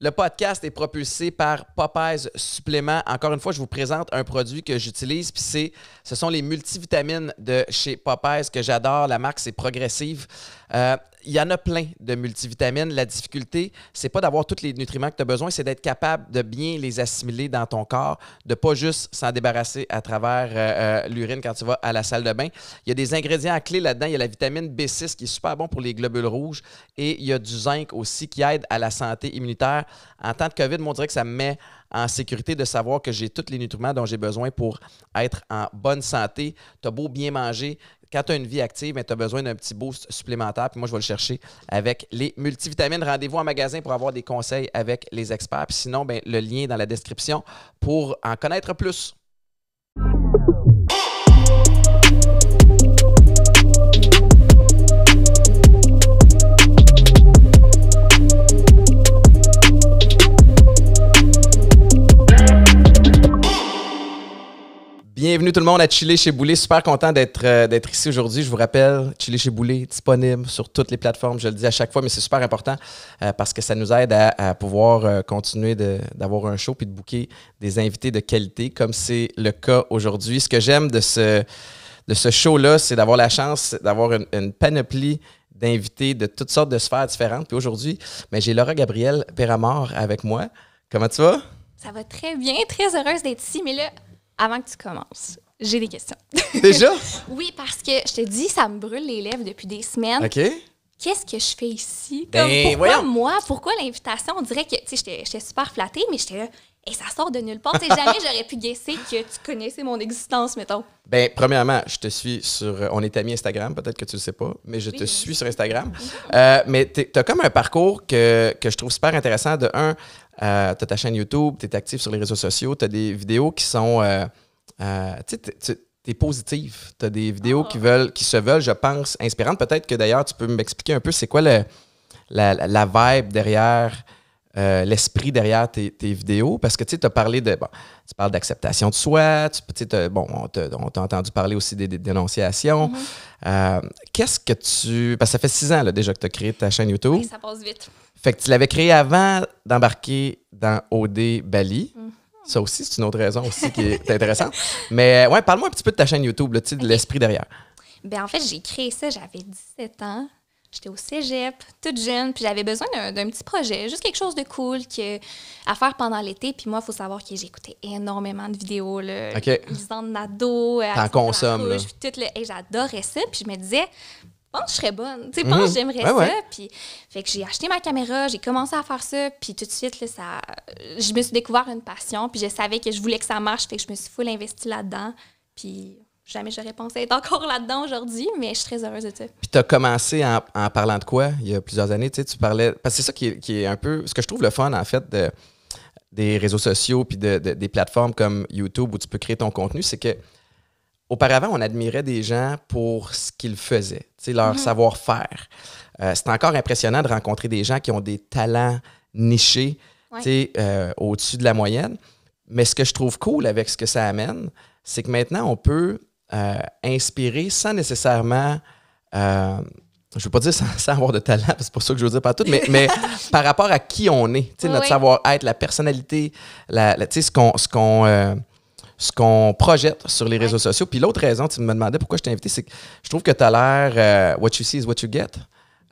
Le podcast est propulsé par Popeyes Supplément. Encore une fois, je vous présente un produit que j'utilise, puis ce sont les multivitamines de chez Popeyes que j'adore. La marque, c'est Progressive. Il y en a plein de multivitamines. La difficulté, c'est pas d'avoir tous les nutriments que tu as besoin, c'est d'être capable de bien les assimiler dans ton corps, de pas juste s'en débarrasser à travers l'urine quand tu vas à la salle de bain. Il y a des ingrédients clés là-dedans. Il y a la vitamine B6 qui est super bon pour les globules rouges et il y a du zinc aussi qui aide à la santé immunitaire. En temps de COVID, moi, on dirait que ça me met en sécurité de savoir que j'ai tous les nutriments dont j'ai besoin pour être en bonne santé. Tu as beau bien manger, quand tu as une vie active, tu as besoin d'un petit boost supplémentaire. Puis moi, je vais le chercher avec les multivitamines. Rendez-vous en magasin pour avoir des conseils avec les experts. Puis sinon, le lien est dans la description pour en connaître plus. Bienvenue tout le monde à Chiller chez Boulet. Super content d'être ici aujourd'hui. Je vous rappelle, Chiller chez Boulet, disponible sur toutes les plateformes. Je le dis à chaque fois, mais c'est super important parce que ça nous aide à pouvoir continuer d'avoir un show puis de booker des invités de qualité comme c'est le cas aujourd'hui. Ce que j'aime de ce show-là, c'est d'avoir la chance d'avoir une panoplie d'invités de toutes sortes de sphères différentes. Puis aujourd'hui, j'ai Laura Gabrielle Péramore avec moi. Comment tu vas? Ça va très bien, très heureuse d'être ici, mais là, avant que tu commences, j'ai des questions. Déjà? Oui, parce que je te dis, ça me brûle les lèvres depuis des semaines. OK. Qu'est-ce que je fais ici? Pourquoi voyons. Moi? Pourquoi l'invitation? On dirait que, tu sais, j'étais super flattée, mais j'étais là, et ça sort de nulle part. Tu sais, jamais j'aurais pu guesser que tu connaissais mon existence, mettons. Premièrement, je te suis sur... On est amis Instagram, peut-être que tu le sais pas, mais je te suis sur Instagram. Mais tu as comme un parcours que je trouve super intéressant. De un, tu as ta chaîne YouTube, tu es actif sur les réseaux sociaux, tu as des vidéos qui sont... tu es positive. Tu as des vidéos qui se veulent, je pense, inspirantes. Peut-être que d'ailleurs, tu peux m'expliquer un peu c'est quoi la vibe derrière... l'esprit derrière tes vidéos, parce que tu as parlé de... tu parles d'acceptation de soi, on t'a entendu parler aussi des dénonciations. Qu'est-ce que tu... Parce que ça fait 6 ans là, déjà que tu as créé ta chaîne YouTube. Oui, ça passe vite. Fait que tu l'avais créée avant d'embarquer dans OD Bali. Ça aussi, c'est une autre raison aussi qui est intéressante. Mais ouais, parle-moi un petit peu de ta chaîne YouTube, là, de l'esprit derrière. En fait, j'ai créé ça, j'avais 17 ans. J'étais au cégep, toute jeune, puis j'avais besoin d'un petit projet, juste quelque chose de cool à faire pendant l'été. Puis moi, il faut savoir que j'écoutais énormément de vidéos, là, Lisande Nadeau, t'en consommes, là. J'adorais ça, puis je me disais, je pense que je serais bonne, je pense que j'aimerais ça. Puis, fait que j'ai acheté ma caméra, j'ai commencé à faire ça, puis tout de suite, là, je me suis découvert une passion, puis je savais que je voulais que ça marche, fait que je me suis full investie là-dedans, puis... Jamais j'aurais pensé être encore là-dedans aujourd'hui, mais je suis très heureuse de ça. Puis tu as commencé en parlant de quoi il y a plusieurs années? Tu parlais... Parce que c'est ça qui est un peu... Ce que je trouve le fun, en fait, des réseaux sociaux puis des plateformes comme YouTube où tu peux créer ton contenu, c'est que auparavant, on admirait des gens pour ce qu'ils faisaient, leur savoir-faire. C'est encore impressionnant de rencontrer des gens qui ont des talents nichés au-dessus de la moyenne. Mais ce que je trouve cool avec ce que ça amène, c'est que maintenant, on peut... inspiré sans nécessairement, je ne veux pas dire sans avoir de talent, c'est pas ça que je veux dire partout, mais par rapport à qui on est, notre savoir-être, la personnalité, ce qu'on projette sur les réseaux sociaux. Puis l'autre raison, tu me demandais pourquoi je t'ai invité, c'est que je trouve que tu as l'air what you see is what you get.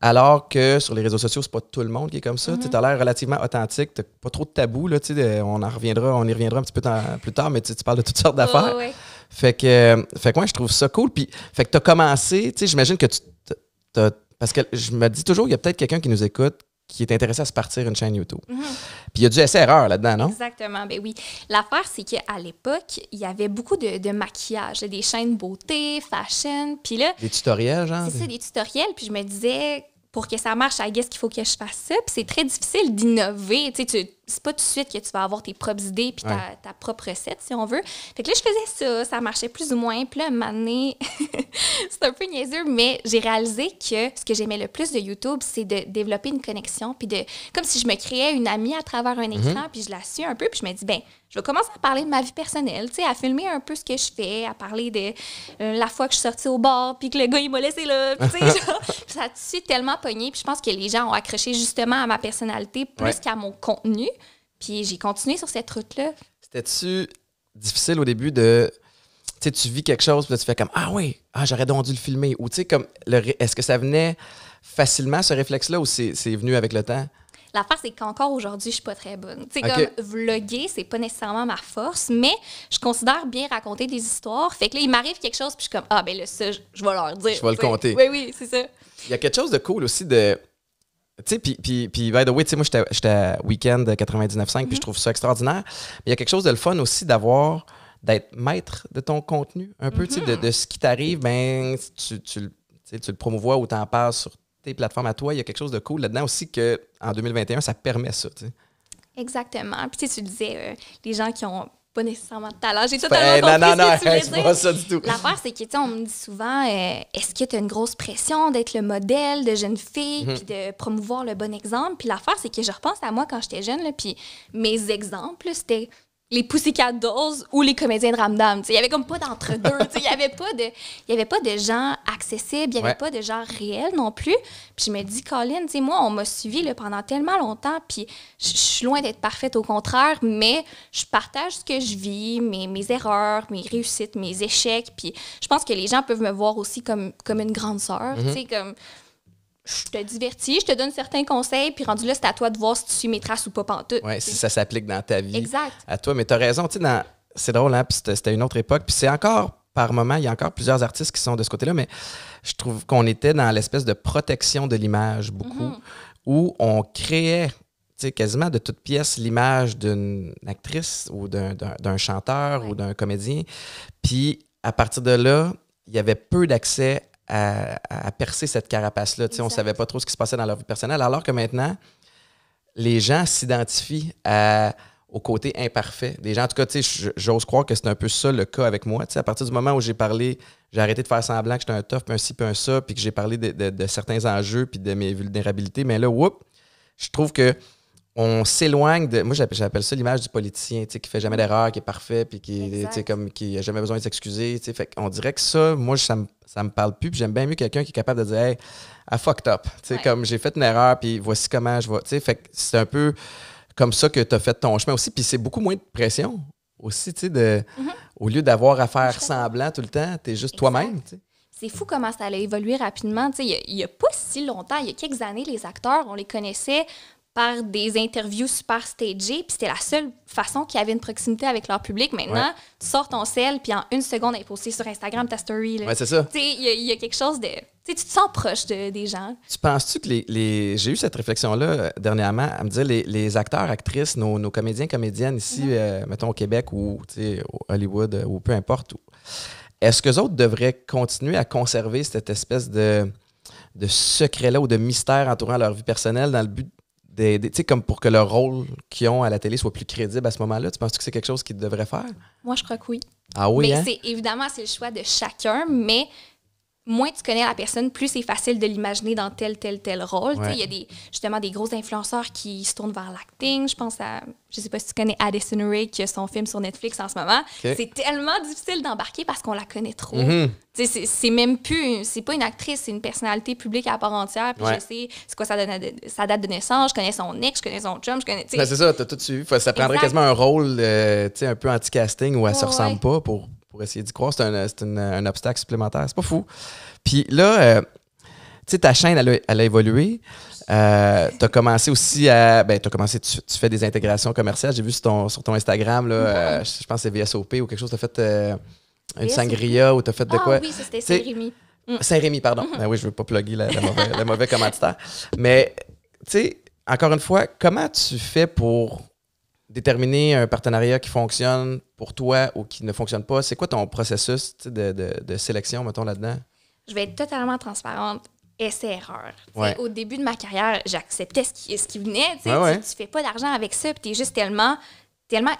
Alors que sur les réseaux sociaux, c'est pas tout le monde qui est comme ça. Tu as l'air relativement authentique, tu n'as pas trop de tabous. Là, on y reviendra un petit peu plus tard, mais tu parles de toutes sortes d'affaires. Fait que moi, je trouve ça cool. Puis, fait que tu as commencé, j'imagine que parce que je me dis toujours, il y a peut-être quelqu'un qui nous écoute qui est intéressé à se partir une chaîne YouTube. Puis il y a du essai-erreur là-dedans, non? Exactement, oui. L'affaire, c'est qu'à l'époque, il y avait beaucoup de maquillage, des chaînes beauté, fashion, puis là... Des tutoriels, genre? C'est ça, des tutoriels, puis je me disais, pour que ça marche, I guess qu'il faut que je fasse ça, puis c'est très difficile d'innover. c'est pas tout de suite que tu vas avoir tes propres idées puis ta propre recette, si on veut. Fait que là, je faisais ça marchait plus ou moins. Puis là, un moment donné, c'est un peu niaiseux, mais j'ai réalisé que ce que j'aimais le plus de YouTube, c'est de développer une connexion, puis comme si je me créais une amie à travers un écran, puis je la suis un peu, puis je me dis, ben, je vais commencer à parler de ma vie personnelle, tu sais, à filmer un peu ce que je fais, à parler de la fois que je suis sortie au bar, puis que le gars, il m'a laissé là, tu sais, genre, ça a tout de suite tellement pogné, puis je pense que les gens ont accroché justement à ma personnalité plus qu'à mon contenu, puis j'ai continué sur cette route-là. C'était-tu difficile au début de... Tu sais, tu vis quelque chose, puis là, tu fais comme « Ah oui, j'aurais donc dû le filmer », ou tu sais, comme, est-ce que ça venait facilement, ce réflexe-là, ou c'est venu avec le temps? L'affaire, c'est qu'encore aujourd'hui, je suis pas très bonne. Tu sais, comme vlogger, c'est pas nécessairement ma force, mais je considère bien raconter des histoires. Fait que là, il m'arrive quelque chose, puis je suis comme, ben là, ça, je vais leur dire. Je vais le compter. Oui, c'est ça. Il y a quelque chose de cool aussi de... Tu sais, puis by the way, tu sais, moi, j'étais à Weekend 99.5, puis je trouve ça extraordinaire. Mais il y a quelque chose de le fun aussi d'être maître de ton contenu, un peu, tu sais, de ce qui t'arrive, ben, tu le promouvois ou t'en parles sur tes plateformes à toi. Il y a quelque chose de cool là-dedans aussi qu'en 2021, ça permet ça, tu sais. Exactement. Puis tu disais, les gens qui ont pas nécessairement de talent. J'ai totalement compris non, ce que tu voulais c'est dire. pas ça du tout. L'affaire, c'est que, tu sais, on me dit souvent, est-ce que tu as une grosse pression d'être le modèle de jeune fille, puis de promouvoir le bon exemple? Puis l'affaire, c'est que je repense à moi quand j'étais jeune, là, puis mes exemples, c'était les Pussycat Dolls ou les comédiens de Ramdam. Il n'y avait comme pas d'entre-deux. Il n'y avait pas de gens accessibles, il n'y avait pas de gens réels non plus. Puis je me dis, Colin, moi, on m'a suivi là, pendant tellement longtemps, puis je suis loin d'être parfaite, au contraire, mais je partage ce que je vis, mes erreurs, mes réussites, mes échecs. Puis je pense que les gens peuvent me voir aussi comme une grande sœur, comme... Je te divertis, je te donne certains conseils, puis rendu là, c'est à toi de voir si tu suis mes traces ou pas pantoute. Oui, si ça s'applique dans ta vie. Exact. À toi, mais tu as raison, tu sais, c'est drôle, hein, puis c'était une autre époque, puis c'est encore, par moment, il y a encore plusieurs artistes qui sont de ce côté-là, mais je trouve qu'on était dans l'espèce de protection de l'image, beaucoup, où on créait, tu sais, quasiment de toute pièce l'image d'une actrice ou d'un chanteur ou d'un comédien, puis à partir de là, il y avait peu d'accès à percer cette carapace-là. On ne savait pas trop ce qui se passait dans leur vie personnelle, alors que maintenant, les gens s'identifient au côté imparfait des gens. En tout cas, j'ose croire que c'est un peu ça le cas avec moi. À partir du moment où j'ai arrêté de faire semblant que j'étais un tough, puis un ci, puis un ça, puis que j'ai parlé de certains enjeux, puis de mes vulnérabilités, mais là, je trouve que on s'éloigne de... Moi, j'appelle ça l'image du politicien, qui fait jamais d'erreur, qui est parfait, puis qui n'a jamais besoin de s'excuser. Fait qu'on dirait que ça, moi, ça me parle plus, puis j'aime bien mieux quelqu'un qui est capable de dire « Hey, I fucked up. » Comme j'ai fait une erreur, puis voici comment je vais... Fait que c'est un peu comme ça que tu as fait ton chemin aussi, puis c'est beaucoup moins de pression aussi, au lieu d'avoir à faire semblant tout le temps, tu es juste toi-même, C'est fou comment ça a évolué rapidement. Il n'y a pas si longtemps, il y a quelques années, les acteurs, on les connaissait par des interviews super stagées, puis c'était la seule façon qu'il y avait une proximité avec leur public. Maintenant, tu sors ton sel, puis en une seconde, elle est postée sur Instagram ta story. Oui, c'est ça. Il y a quelque chose de... Tu te sens proche des gens. Tu penses-tu que j'ai eu cette réflexion-là dernièrement, à me dire les acteurs, actrices, nos comédiens, comédiennes ici, mettons au Québec ou au Hollywood ou peu importe, est-ce qu'eux autres devraient continuer à conserver cette espèce de secret-là ou de mystère entourant leur vie personnelle dans le but tu sais, comme pour que leur rôle qu'ils ont à la télé soit plus crédible à ce moment-là? Tu penses que c'est quelque chose qu'ils devraient faire? Moi, je crois que oui. Ah oui, mais évidemment, c'est le choix de chacun, mais moins tu connais la personne, plus c'est facile de l'imaginer dans tel rôle. Il y a justement des gros influenceurs qui se tournent vers l'acting. Je pense à, je sais pas si tu connais Addison Rae, qui a son film sur Netflix en ce moment. Okay. C'est tellement difficile d'embarquer parce qu'on la connaît trop. C'est même plus, c'est pas une actrice, c'est une personnalité publique à part entière. Puis je sais c'est quoi sa date de naissance, je connais son ex, je connais son chum, je connais... c'est ça, t'as tout suivi. Ça prendrait quasiment un rôle un peu anti-casting où elle se ressemble pas pour essayer d'y croire. C'est un obstacle supplémentaire. C'est pas fou. Puis là, tu sais, ta chaîne, elle a évolué. Tu as commencé aussi à... tu fais des intégrations commerciales. J'ai vu sur ton Instagram, là, je pense que c'est VSOP ou quelque chose. Tu as fait une sangria ou tu as fait de quoi? Ah oui, ça, c'était Saint-Rémy. Saint-Rémy, pardon. Ben oui, je veux pas plugger le mauvais commanditaire. Mais, tu sais, encore une fois, comment tu fais pour déterminer un partenariat qui fonctionne pour toi ou qui ne fonctionne pas? C'est quoi ton processus de sélection, mettons, là-dedans? Je vais être totalement transparente. essai-erreur. Ouais. Au début de ma carrière, j'acceptais ce qui venait. Ouais. Tu fais pas d'argent avec ça, puis tu es juste tellement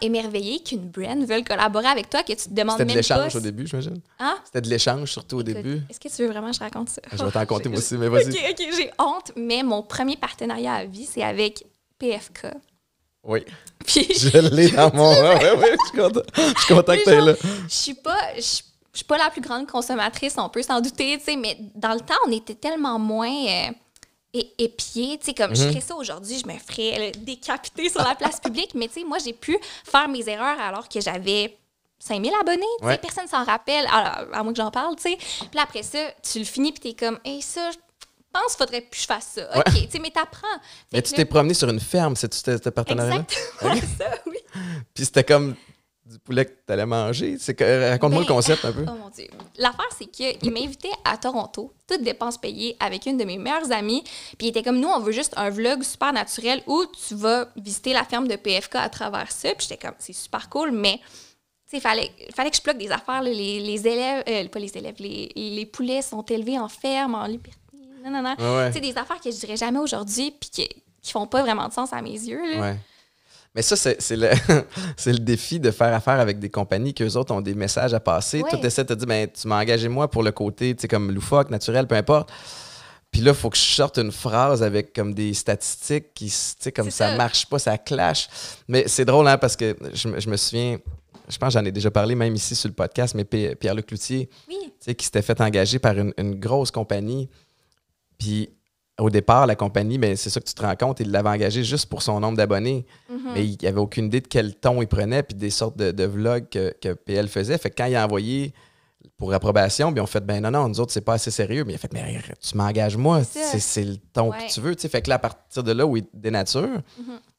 émerveillé qu'une brand veut collaborer avec toi que tu te demandes même pas... C'était de l'échange au début, j'imagine? Hein? C'était de l'échange, surtout au début. Est-ce que tu veux vraiment que je raconte ça? Je vais t'en raconter moi aussi, mais vas-y. OK, j'ai honte, mais mon premier partenariat à vie, c'est avec PFK. Oui. Puis... Je l'ai dans mon... Oui, je suis content. Je suis content que tu es là. Je suis pas la plus grande consommatrice, on peut s'en douter, tu sais, mais dans le temps, on était tellement moins... épier, tu sais, comme je ferais ça aujourd'hui, je me ferais décapiter sur la place publique, mais tu sais, moi, j'ai pu faire mes erreurs alors que j'avais 5000 abonnés, tu sais, personne s'en rappelle, à moins que j'en parle, tu sais. Puis après ça, tu le finis, puis t'es comme, hey, ça, je pense qu'il faudrait plus que je fasse ça. OK, tu sais, mais t'apprends. Mais tu t'es promené sur une ferme, c'est-tu ce partenariat-là? Exactement ça, oui. Puis c'était comme du poulet que tu allais manger. Raconte-moi le concept un peu. Oh mon Dieu. L'affaire, c'est qu'il m'invitait à Toronto, toutes dépenses payées, avec une de mes meilleures amies. Puis il était comme, nous, on veut juste un vlog super naturel où tu vas visiter la ferme de PFK à travers ça. Puis j'étais comme, c'est super cool, mais il fallait que je plug des affaires. Là, les élèves, pas les élèves, les poulets sont élevés en ferme, en liberté. Non. Ouais. C'est des affaires que je dirais jamais aujourd'hui puis qui font pas vraiment de sens à mes yeux. Là. Ouais. Mais ça, c'est le défi de faire affaire avec des compagnies qu'eux autres ont des messages à passer. Ouais. Toi, tu essaies de te dire, ben, tu m'as engagé moi pour le côté, tu sais, comme loufoque, naturel, peu importe. Puis là, il faut que je sorte une phrase avec comme des statistiques qui, tu sais, comme ça marche pas, ça clash. Mais c'est drôle, hein, parce que je me souviens, je pense que j'en ai déjà parlé même ici sur le podcast, mais Pierre-Luc Cloutier, oui. tu sais, qui s'était fait engager par une grosse compagnie. Puis au départ, la compagnie, ben, c'est ça que tu te rends compte, il l'avait engagé juste pour son nombre d'abonnés. Mais il n'avait aucune idée de quel ton il prenait, puis des sortes de vlogs que PL faisait. Fait que quand il a envoyé pour approbation, bien, on fait, ben non, nous autres, c'est pas assez sérieux. Mais il a fait, mais tu m'engages moi, c'est le ton que tu veux. T'sais. Fait que là, à partir de là où il dénature,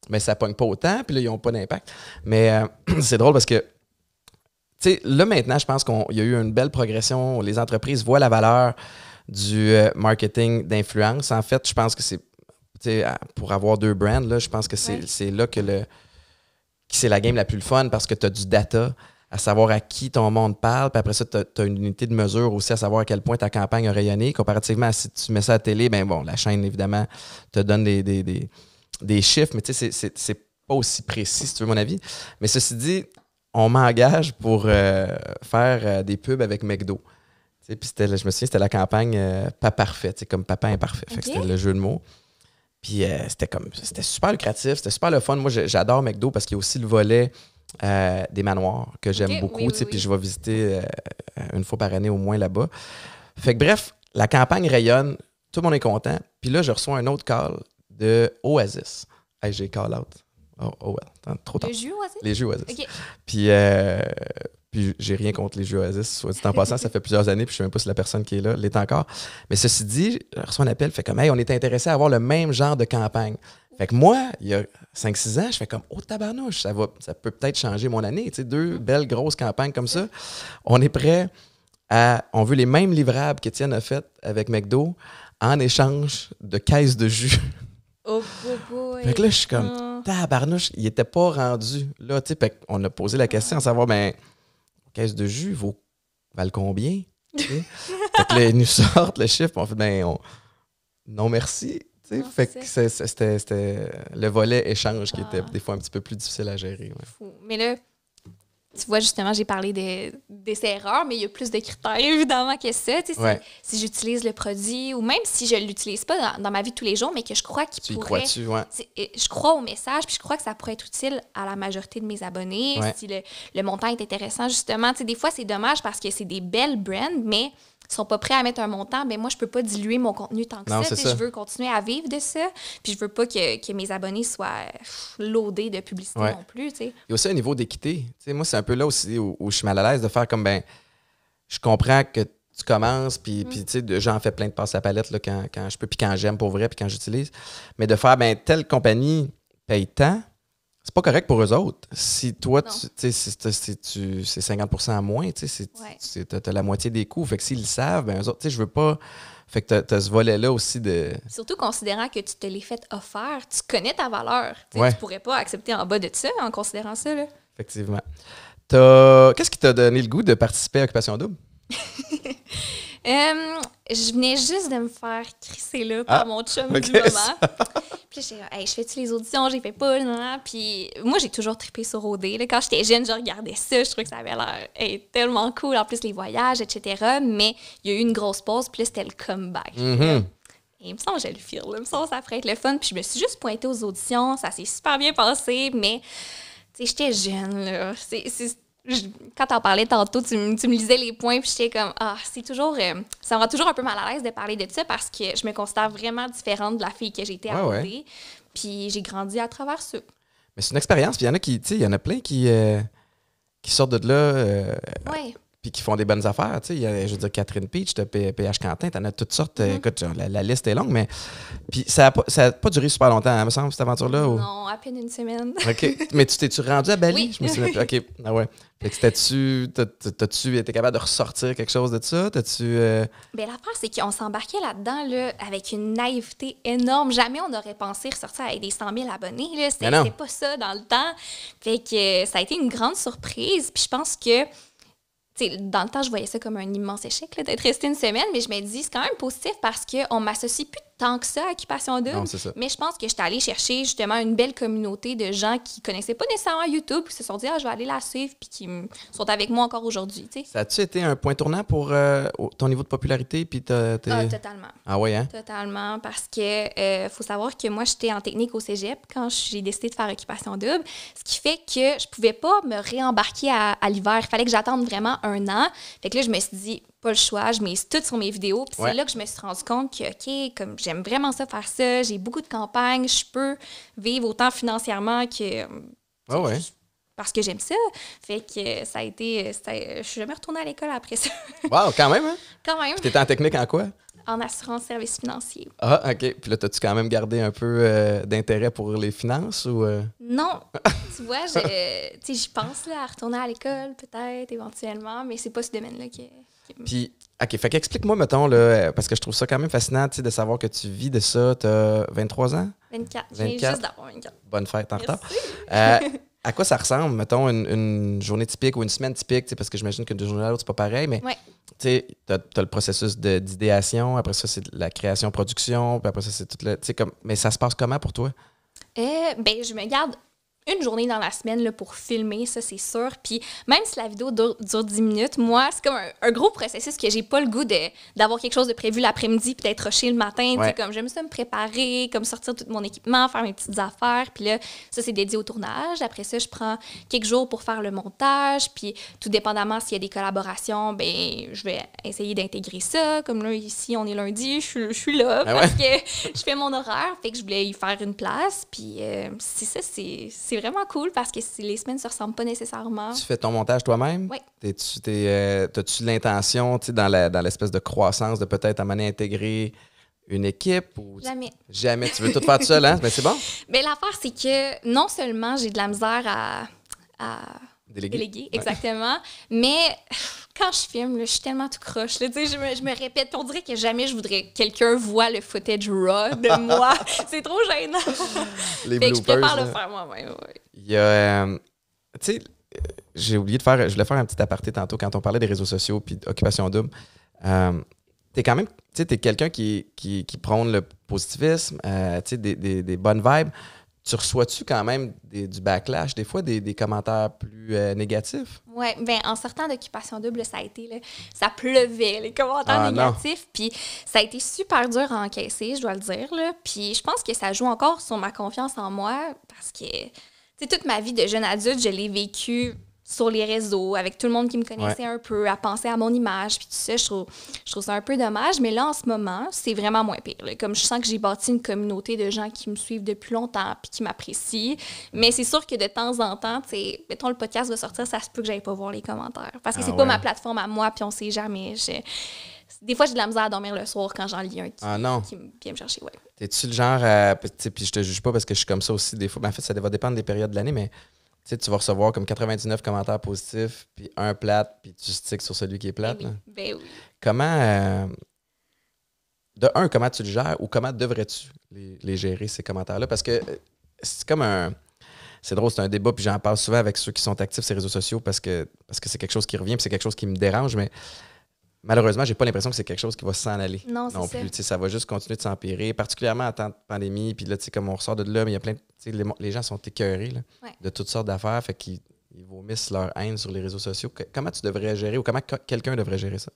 mais ça pogne pas autant, puis là, ils n'ont pas d'impact. Mais c'est drôle parce que, tu sais, là, maintenant, je pense qu'il y a eu une belle progression. Les entreprises voient la valeur du marketing d'influence. En fait, je pense que c'est, pour avoir 2 brands, là, je pense que c'est là que c'est la game la plus le fun parce que tu as du data à savoir à qui ton monde parle. Puis après ça, tu as une unité de mesure aussi à savoir à quel point ta campagne a rayonné. Comparativement à si tu mets ça à la télé, ben bon, la chaîne, évidemment, te donne des chiffres, mais tu sais, c'est pas aussi précis, si tu veux mon avis. Mais ceci dit, on m'engage pour faire des pubs avec McDo. Puis je me souviens, c'était la campagne Pas parfait, comme Papa imparfait. Fait que c'était le jeu de mots. Puis c'était super lucratif, c'était super le fun. Moi, j'adore McDo parce qu'il y a aussi le volet des manoirs que j'aime beaucoup. Oui. Puis je vais visiter une fois par année au moins là-bas. Fait que bref, la campagne rayonne, tout le monde est content. Puis là, je reçois un autre call de Oasis. Hey, j'ai call out. Oh well, trop tard. Les jus Oasis? Les jus Oasis. Okay. Puis j'ai rien contre les jeux Oasis, soit dit en passant, ça fait plusieurs années, puis je ne sais même pas si la personne qui est là l'est encore. Mais ceci dit, je reçois un appel, fait comme, hey, on est intéressé à avoir le même genre de campagne. Fait que moi, il y a 5-6 ans, je fais comme, oh tabarnouche, ça peut peut-être changer mon année. Tu sais, 2 belles grosses campagnes comme ça. On est prêt on veut les mêmes livrables qu'Étienne a fait avec McDo en échange de caisses de jus. Oh boy. Fait que là, je suis comme, tabarnouche, il était pas rendu là, tu sais. Fait qu'on a posé la question à savoir, ben, caisse de jus valent combien? Fait que là, ils nous sortent le chiffre, on fait, ben, non merci. Non, fait que c'était le volet échange qui était des fois un petit peu plus difficile à gérer. Ouais. Fou. Mais là, tu vois, justement, j'ai parlé d'essais erreurs, mais il y a plus de critères, évidemment, que ça. Si j'utilise le produit, ou même si je ne l'utilise pas dans ma vie de tous les jours, mais que je crois qu'il pourrait... Tu y crois-tu, je crois au message, puis je crois que ça pourrait être utile à la majorité de mes abonnés. Ouais. Si le montant est intéressant, justement. Des fois, c'est dommage parce que c'est des belles brands, mais ils sont pas prêts à mettre un montant, ben moi, je peux pas diluer mon contenu tant que ça. Je veux continuer à vivre de ça, puis je veux pas que mes abonnés soient loadés de publicité non plus. T'sais. Il y a aussi un niveau d'équité. Moi, c'est un peu là aussi où je suis mal à l'aise de faire comme, ben, je comprends que tu commences, puis tu sais, j'en fais plein de passes à palette là, quand je peux, puis quand j'aime pour vrai, puis quand j'utilise. Mais de faire, ben, telle compagnie paye tant, c'est pas correct pour eux autres. Si toi, c'est 50% à moins, tu as la moitié des coûts. Fait que s'ils le savent, ben eux autres, je veux pas... Fait que t'as ce volet-là aussi de... Surtout considérant que tu te l'es fait offert, tu connais ta valeur. Tu pourrais pas accepter en bas de ça en considérant ça. Là. Effectivement. Qu'est-ce qui t'a donné le goût de participer à Occupation Double? Je venais juste de me faire crisser là par mon chum du moment. Puis j'étais là, hey, je fais-tu les auditions? J'ai fait pas, non. Puis moi, j'ai toujours trippé sur OD. Là. Quand j'étais jeune, je regardais ça. Je trouvais que ça avait l'air tellement cool. En plus, les voyages, etc. Mais il y a eu une grosse pause. Puis là, c'était le comeback. Mm-hmm. Et il me semble que j'ai le feel. Il me semble que ça ferait être le fun. Puis je me suis juste pointée aux auditions. Ça s'est super bien passé. Mais, tu sais, j'étais jeune, là. Quand t'en parlais tantôt, tu me lisais les points, puis j'étais comme, c'est toujours, ça me rend toujours un peu mal à l'aise de parler de ça parce que je me considère vraiment différente de la fille que j'étais à OD. Puis j'ai grandi à travers ça. Mais c'est une expérience, puis il y en a qui, tu sais, il y en a plein qui sortent de là. Puis qui font des bonnes affaires. Tu sais, je veux dire, Catherine Peach, PH Quentin, t'en as toutes sortes. Écoute, la liste est longue, mais. Puis ça a pas duré super longtemps, hein, me semble, cette aventure-là? Ou... Non, à peine une semaine. OK. Mais t'es-tu rendu à Bali? Oui. Je me souviens plus. OK. Ah ouais. Fait que t'as-tu été capable de ressortir quelque chose de ça? Bien, l'affaire, c'est qu'on s'embarquait là-dedans là, avec une naïveté énorme. Jamais on aurait pensé ressortir avec des 100 000 abonnés. Là. C'était pas ça dans le temps. Fait que ça a été une grande surprise. Puis je pense que dans le temps, je voyais ça comme un immense échec là, d'être resté une semaine, mais je me dis c'est quand même positif parce qu'on m'associe plus tant que ça à Occupation Double. Non, c'est ça. Mais je pense que j'étais allée chercher justement une belle communauté de gens qui connaissaient pas nécessairement YouTube, qui se sont dit je vais aller la suivre, puis qui sont avec moi encore aujourd'hui. T'sais. Ça a-tu été un point tournant pour ton niveau de popularité? Puis totalement. Ah oui, hein? Totalement, parce que faut savoir que moi, j'étais en technique au cégep quand j'ai décidé de faire Occupation Double, ce qui fait que je pouvais pas me réembarquer à l'hiver. Il fallait que j'attende vraiment 1 an. Fait que là, je me suis dit, pas le choix, je mise tout sur mes vidéos. Puis c'est là que je me suis rendu compte que, OK, comme j'aime vraiment ça faire ça, j'ai beaucoup de campagnes, je peux vivre autant financièrement que... Parce que j'aime ça. Fait que ça a été... je suis jamais retournée à l'école après ça. Wow, quand même, hein? Quand même. Puis t'étais en technique en quoi? En assurance service financier. Ah, OK. Puis là, t'as-tu quand même gardé un peu d'intérêt pour les finances ou... Non. Tu vois, j'y pense là, à retourner à l'école, peut-être, éventuellement, mais c'est pas ce domaine-là qui... Puis, OK, fait qu'explique-moi, mettons, là, parce que je trouve ça quand même fascinant, tu sais, de savoir que tu vis de ça. T'as 23 ans? 24. Je viens juste d'avoir 24. Bonne fête en retard. À quoi ça ressemble, mettons, une journée typique ou une semaine typique? Parce que j'imagine que d'une journée à l'autre, c'est pas pareil, mais tu sais, t'as le processus d'idéation, après ça, c'est la création-production, puis après ça, c'est tout le... Tu sais, mais ça se passe comment pour toi? Ben, je me garde une journée dans la semaine là, pour filmer, ça, c'est sûr. Puis même si la vidéo dure 10 minutes, moi, c'est comme un gros processus que j'ai pas le goût d'avoir quelque chose de prévu l'après-midi puis d'être rushé le matin. Comme j'aime ça me préparer, comme sortir tout mon équipement, faire mes petites affaires. Puis là, ça, c'est dédié au tournage. Après ça, je prends quelques jours pour faire le montage. Puis tout dépendamment s'il y a des collaborations, ben je vais essayer d'intégrer ça. Comme là, ici, on est lundi, je suis là parce que je fais mon horaire. Fait que je voulais y faire une place. Puis c'est ça, c'est vraiment cool parce que les semaines ne se ressemblent pas nécessairement. Tu fais ton montage toi-même? Oui. As-tu l'intention, dans l'espèce de croissance, de peut-être à un moment donné intégrer une équipe? Ou Jamais. Jamais. Tu veux tout faire tout seul, hein? Mais c'est bon? Mais l'affaire, c'est que non seulement j'ai de la misère à déléguer, exactement, mais quand je filme, là, je suis tellement tout croche. Là, je me répète, on dirait que jamais je voudrais que quelqu'un voit le footage raw de moi. C'est trop gênant. Les fait que je préfère là. le faire moi-même. Il y a... tu sais, j'ai oublié de faire... Je voulais faire un petit aparté tantôt quand on parlait des réseaux sociaux puis d'Occupation Double. T'es quand même... Tu sais, t'es quelqu'un qui prône le positivisme, tu sais, des bonnes vibes. Tu reçois-tu quand même du backlash, des fois des commentaires plus négatifs? Oui, bien, en sortant d'Occupation Double, ça a été, là, ça pleuvait, les commentaires négatifs. Puis ça a été super dur à encaisser, je dois le dire. Là. Puis je pense que ça joue encore sur ma confiance en moi parce que, tu sais, toute ma vie de jeune adulte, je l'ai vécue sur les réseaux, avec tout le monde qui me connaissait un peu, à penser à mon image, puis tout ça, je trouve ça un peu dommage. Mais là, en ce moment, c'est vraiment moins pire. Là. Comme je sens que j'ai bâti une communauté de gens qui me suivent depuis longtemps puis qui m'apprécient. Mais c'est sûr que de temps en temps, tu sais, mettons, le podcast va sortir, ça se peut que j'aille pas voir les commentaires. Parce que c'est pas ma plateforme à moi, puis on sait jamais. Des fois, j'ai de la misère à dormir le soir quand j'en lis un qui vient me chercher. T'es-tu le genre, puis je te juge pas parce que je suis comme ça aussi des fois. Ben, en fait, ça va dépendre des périodes de l'année, mais tu vas recevoir comme 99 commentaires positifs, puis un plate, puis tu sticks sur celui qui est plate. Ben oui. Comment, comment tu le gères ou comment devrais-tu les gérer, ces commentaires-là? Parce que c'est comme c'est drôle, c'est un débat, puis j'en parle souvent avec ceux qui sont actifs sur les réseaux sociaux parce que c'est quelque chose qui revient, puis c'est quelque chose qui me dérange, mais malheureusement, j'ai pas l'impression que c'est quelque chose qui va s'en aller. Non, c'est plus. Ça va juste continuer de s'empirer, particulièrement en temps de pandémie. Puis là, comme on ressort de là, mais il y a plein de... Les gens sont écœurés là, de toutes sortes d'affaires, fait qu'ils vomissent leur haine sur les réseaux sociaux. Comment tu devrais gérer ou comment quelqu'un devrait gérer ça?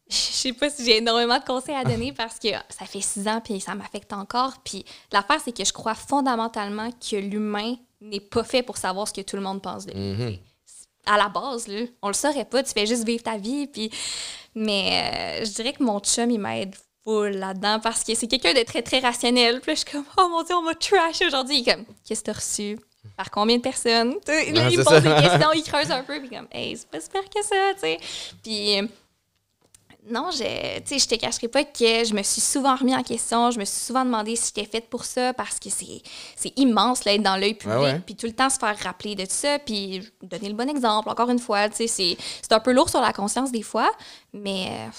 Je sais pas si j'ai énormément de conseils à donner parce que ça fait 6 ans puis ça m'affecte encore. Puis l'affaire, c'est que je crois fondamentalement que l'humain n'est pas fait pour savoir ce que tout le monde pense de lui. À la base, là, on le saurait pas. Tu fais juste vivre ta vie. Puis... Mais je dirais que mon chum, il m'aide full là-dedans parce que c'est quelqu'un de très, très rationnel. Puis là, je suis comme, oh mon Dieu, on m'a trashé aujourd'hui. Il est comme, qu'est-ce que t'as reçu? Par combien de personnes? Là, il me pose des questions, il creuse un peu. Puis comme, hey, c'est pas super que ça, tu sais. Puis... Non, je te cacherai pas que je me suis souvent remis en question. Je me suis souvent demandé si j'étais faite pour ça parce que c'est immense, là, être dans l'œil public. Puis tout le temps se faire rappeler de ça. Puis donner le bon exemple, encore une fois. C'est un peu lourd sur la conscience des fois, mais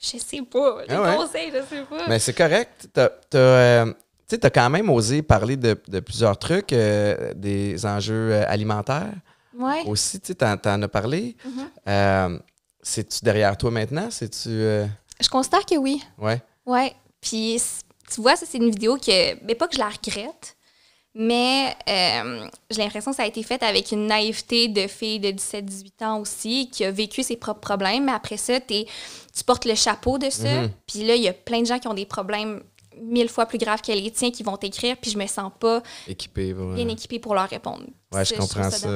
je sais pas. Les conseils, je sais pas. Mais c'est correct. T'as quand même osé parler de plusieurs trucs, des enjeux alimentaires. Oui. Aussi, t'en as parlé. C'est-tu derrière toi maintenant? Je considère que oui. Ouais. Ouais. Puis, tu vois, ça, c'est une vidéo que... Mais pas que je la regrette, mais j'ai l'impression que ça a été fait avec une naïveté de fille de 17-18 ans aussi, qui a vécu ses propres problèmes. Mais après ça, tu portes le chapeau de ça. Puis là, il y a plein de gens qui ont des problèmes 1000 fois plus graves que les tiens qui vont t'écrire, puis je me sens pas bien équipée pour leur répondre. Ouais, je comprends ça.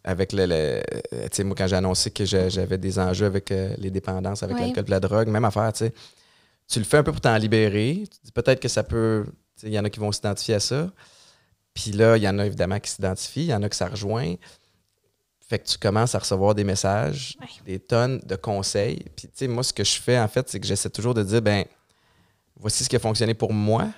Avec tu sais, moi, quand j'ai annoncé que j'avais des enjeux avec les dépendances, avec l'alcool et la drogue, même affaire, tu sais, tu le fais un peu pour t'en libérer. Tu dis peut-être que ça peut... Il y en a qui vont s'identifier à ça. Puis là, il y en a évidemment qui s'identifient, il y en a que ça rejoint. Fait que tu commences à recevoir des messages, des tonnes de conseils. Puis, tu sais, moi, ce que je fais, en fait, c'est que j'essaie toujours de dire, ben voici ce qui a fonctionné pour moi.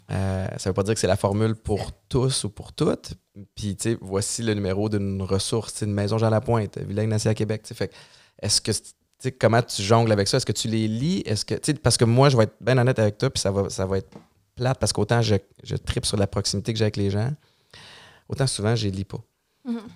Ça veut pas dire que c'est la formule pour tous ou pour toutes. Puis, tu sais, voici le numéro d'une ressource, une maison Jean-Lapointe, Village-Nassé à Québec. Fait que, est-ce que, tu sais, comment tu jongles avec ça? Est-ce que tu les lis? Est-ce que, tu sais, parce que moi, je vais être bien honnête avec toi, puis ça va être plate, parce qu'autant je tripe sur la proximité que j'ai avec les gens, autant souvent, je les lis pas.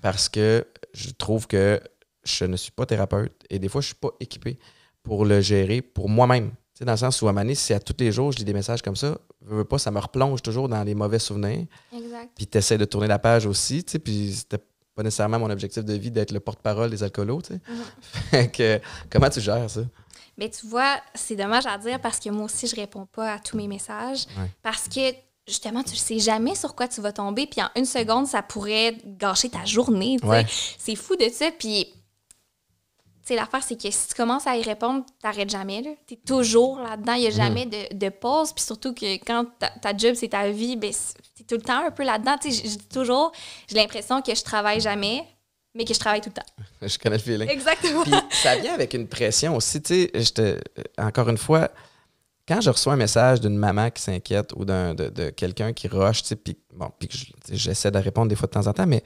Parce que je trouve que je ne suis pas thérapeute et des fois, je suis pas équipé pour le gérer pour moi-même. Tu sais, dans le sens où, à un moment donné, si à tous les jours, je lis des messages comme ça, veux pas, ça me replonge toujours dans les mauvais souvenirs. Exact. Puis tu essaies de tourner la page aussi, tu sais, puis c'était pas nécessairement mon objectif de vie d'être le porte-parole des alcoolos, tu sais. Fait que, comment tu gères ça? Mais tu vois, c'est dommage à dire parce que moi aussi, je réponds pas à tous mes messages. Parce que, justement, tu sais jamais sur quoi tu vas tomber, puis en une seconde, ça pourrait gâcher ta journée, tu sais. C'est fou de ça, puis... Tu sais, l'affaire, c'est que si tu commences à y répondre, t'arrêtes jamais, là. T'es toujours là-dedans, il n'y a jamais de pause. Puis surtout que quand ta job, c'est ta vie, ben t'es tout le temps un peu là-dedans. Tu sais, je dis toujours, j'ai l'impression que je travaille jamais, mais que je travaille tout le temps. Je connais le feeling. Exactement. Puis ça vient avec une pression aussi, tu sais. Encore une fois, quand je reçois un message d'une maman qui s'inquiète ou de quelqu'un qui rush, tu sais, puis bon, puis j'essaie de répondre des fois de temps en temps, mais...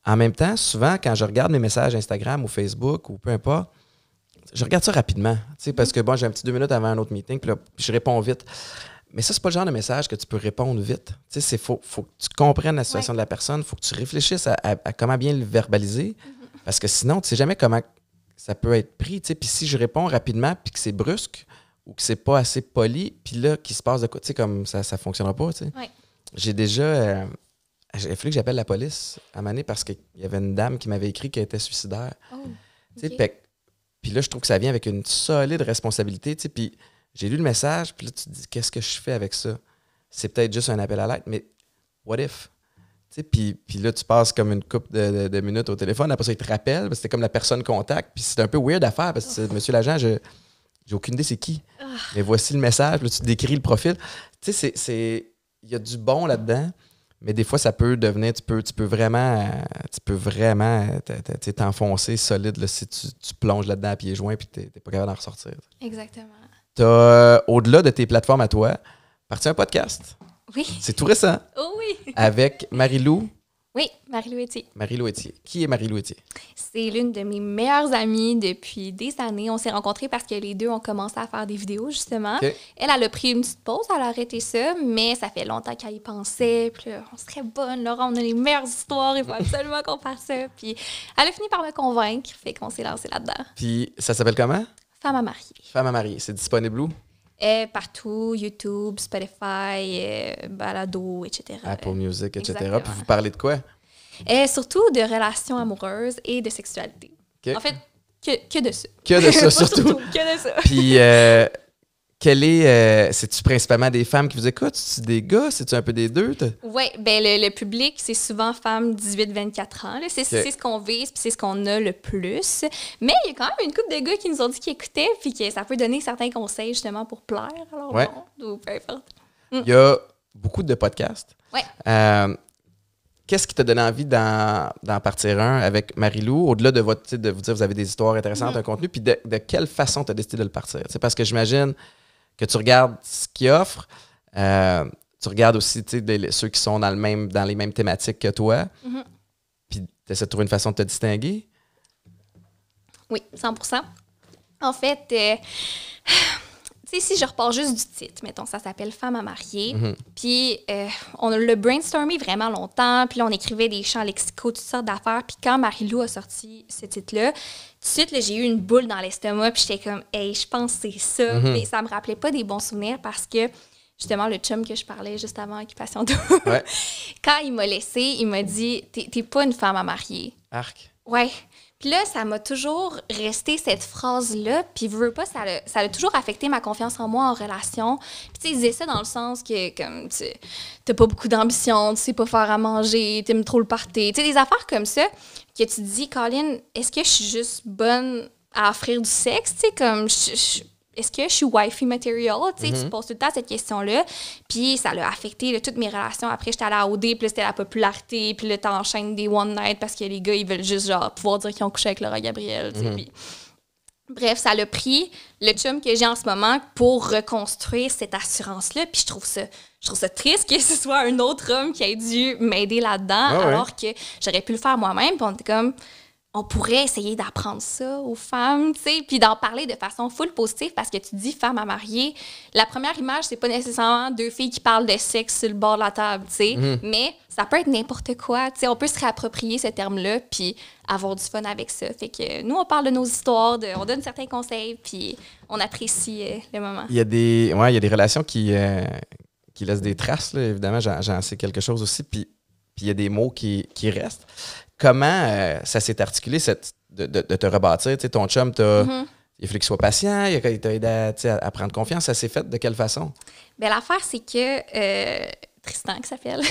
En même temps, souvent, quand je regarde mes messages Instagram ou Facebook ou peu importe, je regarde ça rapidement. Parce que bon, j'ai un petit 2 minutes avant un autre meeting, puis là, je réponds vite. Mais ça, c'est pas le genre de message que tu peux répondre vite. Il faut que tu comprennes la situation de la personne, il faut que tu réfléchisses à comment bien le verbaliser. Parce que sinon, tu sais jamais comment ça peut être pris. Puis si je réponds rapidement puis que c'est brusque ou que c'est pas assez poli, puis là, qu'il se passe de quoi, comme ça ne fonctionnera pas. J'ai déjà... il a fallu que j'appelle la police à un moment donné parce qu'il y avait une dame qui m'avait écrit qu'elle était suicidaire. Puis là, je trouve que ça vient avec une solide responsabilité. Puis j'ai lu le message, puis là, tu te dis, qu'est-ce que je fais avec ça? C'est peut-être juste un appel à l'aide, mais what if? Puis là, tu passes comme une couple de minutes au téléphone. Après ça, il te rappelle, parce que c'était comme la personne contact. Puis c'est un peu weird à faire parce que monsieur l'agent, j'ai aucune idée c'est qui. Mais voici le message, là, tu décris le profil. Tu sais, il y a du bon là-dedans. Mais des fois, ça peut devenir, tu peux vraiment t'enfoncer solide là, si tu plonges là-dedans à pieds joints et tu n'es pas capable d'en ressortir. Exactement. Tu as, au-delà de tes plateformes à toi, parti un podcast. Oui. C'est tout récent. Oh oui. Avec Marie-Lou Oui, Marie-Lou Etier. Marie-Lou Etier. Qui est Marie-Lou Etier? C'est l'une de mes meilleures amies depuis des années. On s'est rencontrés parce que les deux ont commencé à faire des vidéos, justement. Okay. Elle a pris une petite pause, elle a arrêté ça, mais ça fait longtemps qu'elle y pensait. Puis là, on serait bonne, Laura, on a les meilleures histoires, il faut absolument qu'on fasse ça. Puis elle a fini par me convaincre, fait qu'on s'est lancé là-dedans. Puis ça s'appelle comment? Femme à marier. Femme à marier. C'est disponible où? Partout, YouTube, Spotify, Balado, etc. Apple Music, etc. Exactement. Puis vous parlez de quoi? Surtout de relations amoureuses et de sexualité. Okay. En fait, que de ça. Que de ça, surtout. Que de ça. Puis, c'est-tu principalement des femmes qui vous écoutent? C'est-tu des gars? C'est-tu un peu des deux? Oui, ben le public, c'est souvent femmes 18-24 ans. Là. C'est ce qu'on vise, puis c'est ce qu'on a le plus. Mais il y a quand même une couple de gars qui nous ont dit qu'ils écoutaient, puis que ça peut donner certains conseils, justement, pour plaire à leur monde, ou peu importe. Il y a beaucoup de podcasts. Oui. Qu'est-ce qui t'a donné envie d'en partir un avec Marie-Lou, au-delà de vous dire vous avez des histoires intéressantes, un contenu, puis de quelle façon tu as décidé de le partir? C'est parce que j'imagine que tu regardes ce qu'il offre, tu regardes aussi ceux qui sont dans les mêmes thématiques que toi, puis tu essaies de trouver une façon de te distinguer? Oui, 100%. En fait, si je repars juste du titre, mettons, ça s'appelle Femme à marier. Puis on a le brainstormé vraiment longtemps. Puis là, on écrivait des champs lexicaux, toutes sortes d'affaires. Puis quand Marie-Lou a sorti ce titre-là, tout de suite, là, j'ai eu une boule dans l'estomac. Puis j'étais comme, hey, je pense que c'est ça. Mais ça me rappelait pas des bons souvenirs parce que, justement, le chum que je parlais juste avant Occupation Double, quand il m'a laissé, il m'a dit, t'es pas une femme à marier. Arc. Ouais. Puis là, ça m'a toujours resté cette phrase-là. Puis, veux pas, ça a toujours affecté ma confiance en moi en relation. Puis, tu sais, il disait ça dans le sens que, comme, tu t'as pas beaucoup d'ambition, tu sais pas faire à manger, t'aimes trop le party. Tu sais, des affaires comme ça que tu te dis, Colin, est-ce que je suis juste bonne à offrir du sexe? Tu sais, comme, est-ce que je suis wifey material? Tu sais, tu te poses tout le temps cette question-là. Puis ça l'a affecté là, toutes mes relations. Après, j'étais allée à OD, puis là, c'était la popularité. Puis là, t'enchaînes des one night parce que les gars, ils veulent juste genre pouvoir dire qu'ils ont couché avec Laura Gabriel. Tu sais, puis... Bref, ça l'a pris le chum que j'ai en ce moment pour reconstruire cette assurance-là. Puis je trouve ça triste que ce soit un autre homme qui ait dû m'aider là-dedans, alors que j'aurais pu le faire moi-même. Puis on était comme... On pourrait essayer d'apprendre ça aux femmes, tu sais, puis d'en parler de façon full positive parce que tu dis femme à marier. La première image, c'est pas nécessairement deux filles qui parlent de sexe sur le bord de la table, tu sais, mais ça peut être n'importe quoi, tu sais. On peut se réapproprier ce terme-là puis avoir du fun avec ça. Fait que nous, on parle de nos histoires, on donne certains conseils puis on apprécie le moment. Il y a des relations qui laissent des traces, là, évidemment, j'en sais quelque chose aussi, puis il y a des mots qui restent. Comment ça s'est articulé de te rebâtir? T'sais, ton chum, il a fallu qu'il soit patient, il t'a aidé à prendre confiance. Ça s'est fait de quelle façon? Bien, l'affaire, c'est que Tristan, qui s'appelle,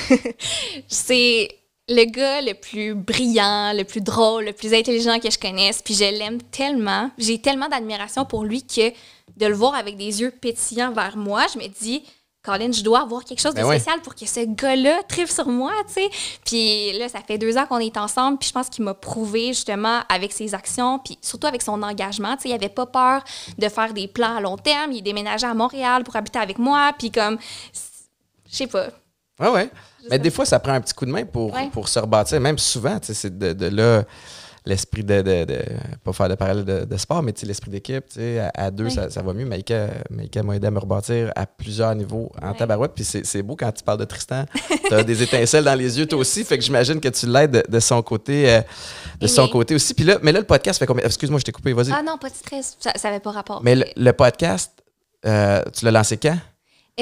c'est le gars le plus brillant, le plus drôle, le plus intelligent que je connaisse. Puis je l'aime tellement. J'ai tellement d'admiration pour lui que de le voir avec des yeux pétillants vers moi, je me dis... Colin, je dois avoir quelque chose de spécial pour que ce gars-là tripe sur moi, tu sais. Puis là, ça fait 2 ans qu'on est ensemble, puis je pense qu'il m'a prouvé, justement, avec ses actions, puis surtout avec son engagement, tu sais, il avait pas peur de faire des plans à long terme. Il déménageait à Montréal pour habiter avec moi, puis comme, je sais pas. Ouais. Mais des fois, ça prend un petit coup de main pour se rebâtir, même souvent, tu sais, c'est de là... L'esprit de pas faire de parallèle de sport, mais l'esprit d'équipe, à deux, ça va mieux. Maïka m'a aidé à me rebâtir à plusieurs niveaux en tabarouette. Puis c'est beau quand tu parles de Tristan. Tu as des étincelles dans les yeux, toi aussi. Fait que j'imagine que tu l'aides de son côté côté aussi. Puis là, mais là, le podcast fait combien? Excuse-moi, je t'ai coupé, vas-y. Ah non, pas de stress. Ça n'avait pas rapport. Mais le podcast, tu l'as lancé quand?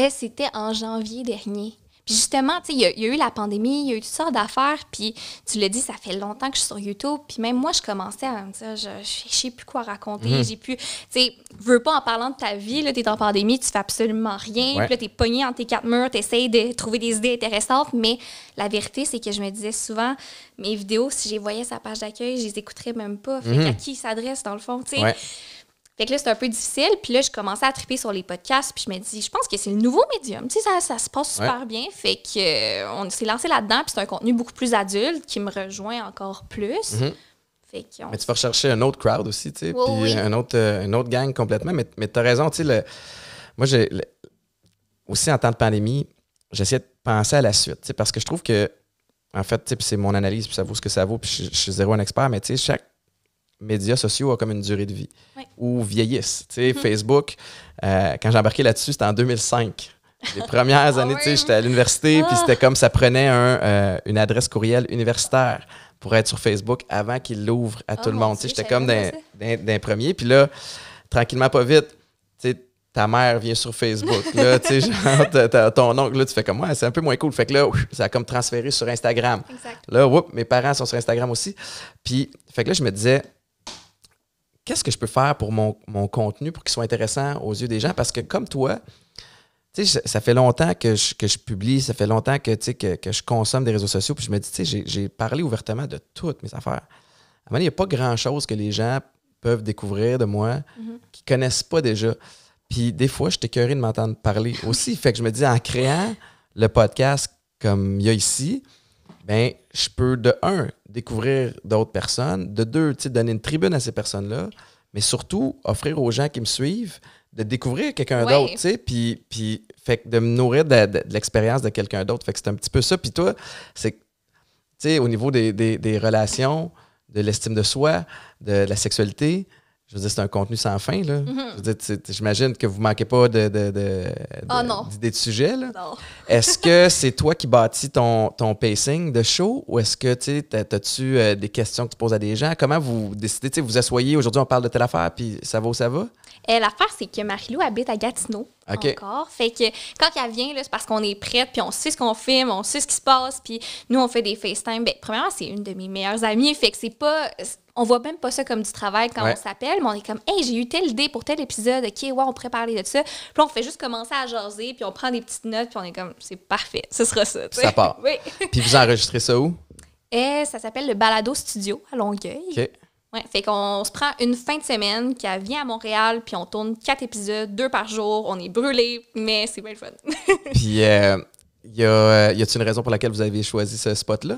C'était en janvier dernier. Puis justement, tu sais, il y a eu la pandémie, il y a eu toutes sortes d'affaires, puis tu l'as dit, ça fait longtemps que je suis sur YouTube, puis même moi, je commençais à me dire, je sais plus quoi raconter, j'ai plus... Tu sais, veux pas en parlant de ta vie, là, t'es en pandémie, tu fais absolument rien, puis là, t'es pogné entre tes 4 murs, t'essayes de trouver des idées intéressantes, mais la vérité, c'est que je me disais souvent, mes vidéos, si je les voyais sa page d'accueil, je les écouterais même pas. Fait qu'à qui ils s'adressent, dans le fond, tu sais? Fait que là, c'est un peu difficile. Puis là, je commençais à triper sur les podcasts. Puis je me dis, je pense que c'est le nouveau médium. Tu sais, ça se passe super bien. Fait que on s'est lancé là-dedans. Puis c'est un contenu beaucoup plus adulte qui me rejoint encore plus. Fait que mais tu vas rechercher un autre crowd aussi, tu sais. Puis une autre gang complètement. Mais tu as raison, tu sais. Moi, aussi en temps de pandémie, j'essayais de penser à la suite. Parce que je trouve que en fait, tu sais, puis c'est mon analyse, puis ça vaut ce que ça vaut, puis je suis zéro un expert, mais tu sais, chaque média social a comme une durée de vie ou vieillissent. Tu sais, Facebook, quand j'ai embarqué là-dessus, c'était en 2005. Les premières années, tu sais, j'étais à l'université, puis c'était comme ça prenait une adresse courriel universitaire pour être sur Facebook avant qu'il l'ouvre à tout le monde. Tu sais, j'étais comme d'un premier. Puis là, tranquillement, pas vite, tu sais, ta mère vient sur Facebook. Là, tu sais, genre, ton oncle, là, tu fais comme, ouais, c'est un peu moins cool. Fait que là, ça a comme transféré sur Instagram. Exact. Là, mes parents sont sur Instagram aussi. Puis, fait que là, je me disais, qu'est-ce que je peux faire pour mon contenu pour qu'il soit intéressant aux yeux des gens? Parce que comme toi, tu sais, ça fait longtemps que je publie, ça fait longtemps que je consomme des réseaux sociaux, puis je me dis, tu sais, j'ai parlé ouvertement de toutes mes affaires. À un moment donné, il n'y a pas grand-chose que les gens peuvent découvrir de moi qu'ils ne connaissent pas déjà. Puis des fois, je suis écœuré de m'entendre parler aussi. Fait que je me dis, en créant le podcast comme il y a ici, ben je peux, de un, découvrir d'autres personnes, de deux, tu sais, donner une tribune à ces personnes-là, mais surtout, offrir aux gens qui me suivent de découvrir quelqu'un d'autre, tu sais, puis fait que de me nourrir de l'expérience de quelqu'un d'autre. Fait que c'est un petit peu ça. Puis toi, c'est, tu sais, au niveau des relations, de l'estime de soi, de la sexualité, je veux dire, c'est un contenu sans fin, là. Je veux dire, j'imagine que vous ne manquez pas d'idées de sujets, là. Non. Est-ce que c'est toi qui bâtis ton pacing de show ou est-ce que, tu sais, as-tu des questions que tu poses à des gens? Comment vous décidez, tu sais, vous asseyez, aujourd'hui, on parle de telle affaire, puis ça va où ça va? L'affaire, c'est que Marie-Lou habite à Gatineau encore. Fait que quand elle vient, là, c'est parce qu'on est prête, puis on sait ce qu'on filme, on sait ce qui se passe, puis nous, on fait des FaceTime. Ben, premièrement, c'est une de mes meilleures amies, fait que c'est pas... On voit même pas ça comme du travail quand on s'appelle, mais on est comme, hey, j'ai eu telle idée pour tel épisode, OK, ouais, on pourrait parler de ça. Puis on fait juste commencer à jaser, puis on prend des petites notes, puis on est comme, c'est parfait, ce sera ça. T'sais. Ça part. Oui. Puis vous enregistrez ça où? Ça s'appelle le Balado Studio à Longueuil. OK. Ouais, fait qu'on se prend une fin de semaine qui vient à Montréal, puis on tourne 4 épisodes, 2 par jour. On est brûlés, mais c'est bien le fun. Puis, y a-t-il une raison pour laquelle vous avez choisi ce spot-là?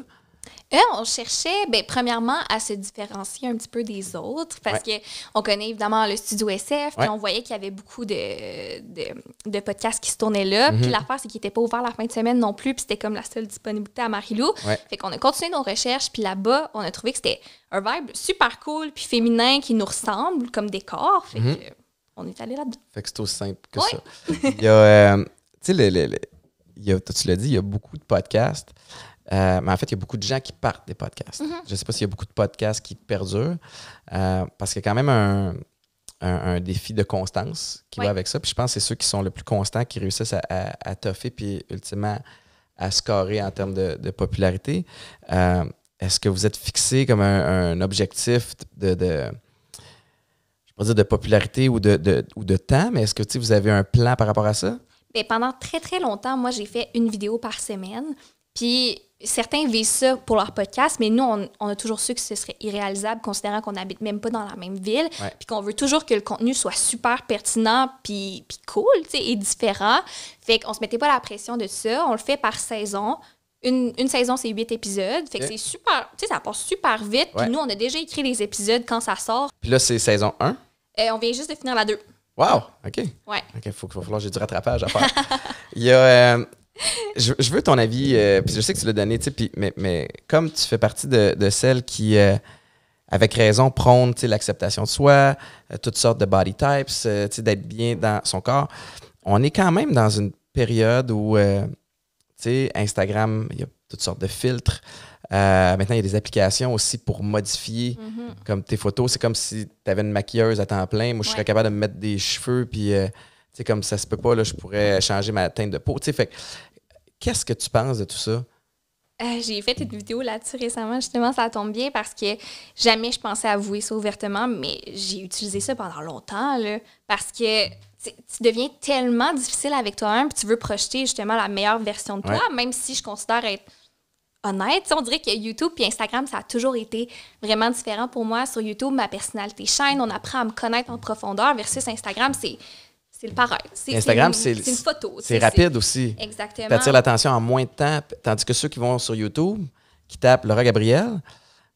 On cherchait, premièrement, à se différencier un petit peu des autres, parce qu'on connaît évidemment le Studio SF, puis on voyait qu'il y avait beaucoup de podcasts qui se tournaient là. Puis l'affaire, c'est qu'il n'était pas ouvert la fin de semaine non plus, puis c'était comme la seule disponibilité à Marie-Lou. Fait qu'on a continué nos recherches, puis là-bas, on a trouvé que c'était un vibe super cool, puis féminin, qui nous ressemble comme décor. Fait que on est allé là-dedans. Fait que c'est aussi simple que ça. Il y a, tu sais, tu l'as dit, il y a beaucoup de podcasts. Mais en fait, il y a beaucoup de gens qui partent des podcasts. Je ne sais pas s'il y a beaucoup de podcasts qui perdurent, parce qu'il y a quand même un défi de constance qui va avec ça. Puis je pense que c'est ceux qui sont le plus constants qui réussissent à toffer puis ultimement à scorer en termes de popularité. Est-ce que vous êtes fixé comme un objectif je ne vais pas dire de popularité ou de temps, mais est-ce que vous avez un plan par rapport à ça? Bien, pendant très, très longtemps, moi, j'ai fait une vidéo par semaine. Puis certains visent ça pour leur podcast, mais nous, on a toujours su que ce serait irréalisable, considérant qu'on n'habite même pas dans la même ville, puis qu'on veut toujours que le contenu soit super pertinent, puis cool, tu sais, et différent. Fait qu'on se mettait pas la pression de ça. On le fait par saison. Une saison, c'est 8 épisodes. Fait que c'est super, tu sais, ça passe super vite. Puis nous, on a déjà écrit les épisodes quand ça sort. Puis là, c'est saison 1? On vient juste de finir la 2. Wow! OK. Ouais. OK, il va falloir que j'ai du rattrapage à faire. Il y a... je veux ton avis, puis je sais que tu l'as donné, mais comme tu fais partie de celles qui, avec raison, prônent l'acceptation de soi, toutes sortes de body types, d'être bien dans son corps, on est quand même dans une période où Instagram, il y a toutes sortes de filtres. Maintenant, il y a des applications aussi pour modifier comme tes photos. C'est comme si tu avais une maquilleuse à temps plein. Moi, je serais capable de me mettre des cheveux, puis comme ça se peut pas, là, je pourrais changer ma teinte de peau. Fait qu'est-ce que tu penses de tout ça? J'ai fait une vidéo là-dessus récemment, justement, ça tombe bien parce que jamais je pensais avouer ça ouvertement, mais j'ai utilisé ça pendant longtemps, là, parce que tu deviens tellement difficile avec toi-même puis tu veux projeter justement la meilleure version de toi, même si je considère être honnête. On dirait que YouTube et Instagram, ça a toujours été vraiment différent pour moi. Sur YouTube, ma personnalité shine, on apprend à me connaître en profondeur versus Instagram, c'est le paraître. Instagram, c'est une photo. C'est rapide aussi. Exactement. Tu attires l'attention en moins de temps. Tandis que ceux qui vont sur YouTube, qui tapent Laura Gabrielle,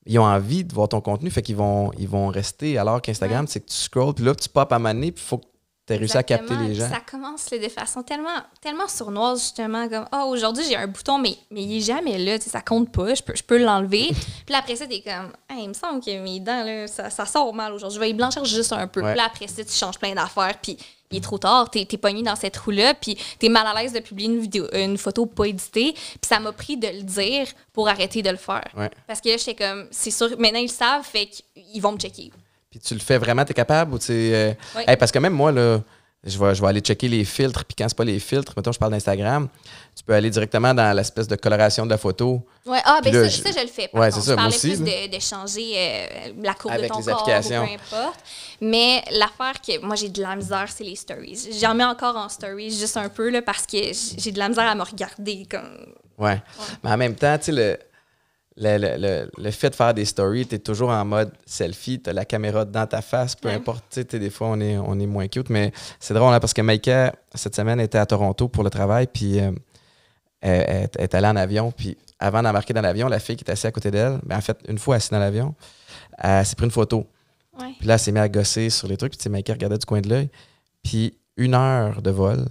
ils ont envie de voir ton contenu, fait qu'ils vont rester. Alors qu'Instagram, c'est que tu scrolls, puis là, tu popes à un moment donné, puis il faut que as réussi à capter les gens. Ça commence là, de façon tellement sournoise, justement, comme aujourd'hui, j'ai un bouton, mais il est jamais là, ça compte pas, je peux l'enlever. Puis là, après ça, t'es comme, il me semble que mes dents, là, ça sort mal aujourd'hui, je vais y blanchir juste un peu. Puis là, après ça, tu changes plein d'affaires, puis il est trop tard, t'es pogné dans cette roue-là, puis t'es mal à l'aise de publier une photo pas éditée. Puis ça m'a pris de le dire pour arrêter de le faire. Ouais. Parce que là, j'étais comme, c'est sûr, maintenant ils le savent, fait qu'ils vont me checker. Puis tu le fais vraiment, t'es capable? Ou Oui. parce que même moi, là, je vais aller checker les filtres, puis quand c'est pas les filtres, mettons, je parle d'Instagram, tu peux aller directement dans l'espèce de coloration de la photo. Ouais, ben là, ça, je le fais. Ouais, c'est ça, je moi parlais aussi. plus de changer la courbe avec de ton les corps applications. ou peu importe. Mais l'affaire que moi, j'ai de la misère, c'est les stories. J'en mets encore en stories, juste un peu, là, parce que j'ai de la misère à me regarder. Ouais. Mais en même temps, tu sais, le fait de faire des stories, tu es toujours en mode selfie, tu as la caméra dans ta face, peu importe. Tu sais, des fois, on est moins cute, mais c'est drôle hein, parce que Maïka, cette semaine, était à Toronto pour le travail, puis elle est allée en avion, puis avant d'embarquer dans l'avion, la fille qui était assise à côté d'elle, en fait, une fois assise dans l'avion, elle s'est pris une photo. Ouais. Puis là, elle s'est mise à gosser sur les trucs, puis Maïka regardait du coin de l'œil, puis 1 heure de vol,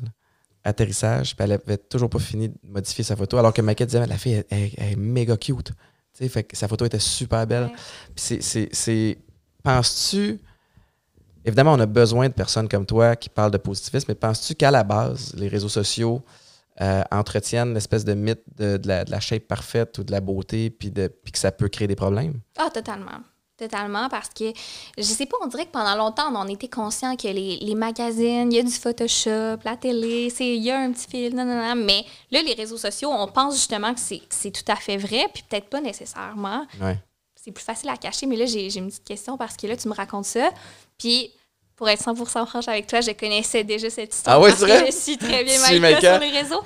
atterrissage, puis elle avait toujours pas fini de modifier sa photo, alors que Maïka disait, la fille, elle est méga cute. T'sais, fait que sa photo était super belle. Ouais. Puis penses-tu... Évidemment, on a besoin de personnes comme toi qui parlent de positivisme, mais penses-tu qu'à la base, les réseaux sociaux entretiennent l'espèce de mythe de la shape parfaite ou de la beauté, puis que ça peut créer des problèmes? Ah, totalement. Totalement, parce que, je sais pas, on dirait que pendant longtemps, on était conscient que les magazines, il y a du Photoshop, la télé, il y a un petit fil, mais là, les réseaux sociaux, on pense justement que c'est tout à fait vrai, puis peut-être pas nécessairement. Ouais. C'est plus facile à cacher, mais là, j'ai une petite question parce que là, tu me racontes ça, puis pour être 100% franche avec toi, je connaissais déjà cette histoire. Ah ouais, parce c'est vrai? Que je suis très bien Maïka sur les réseaux.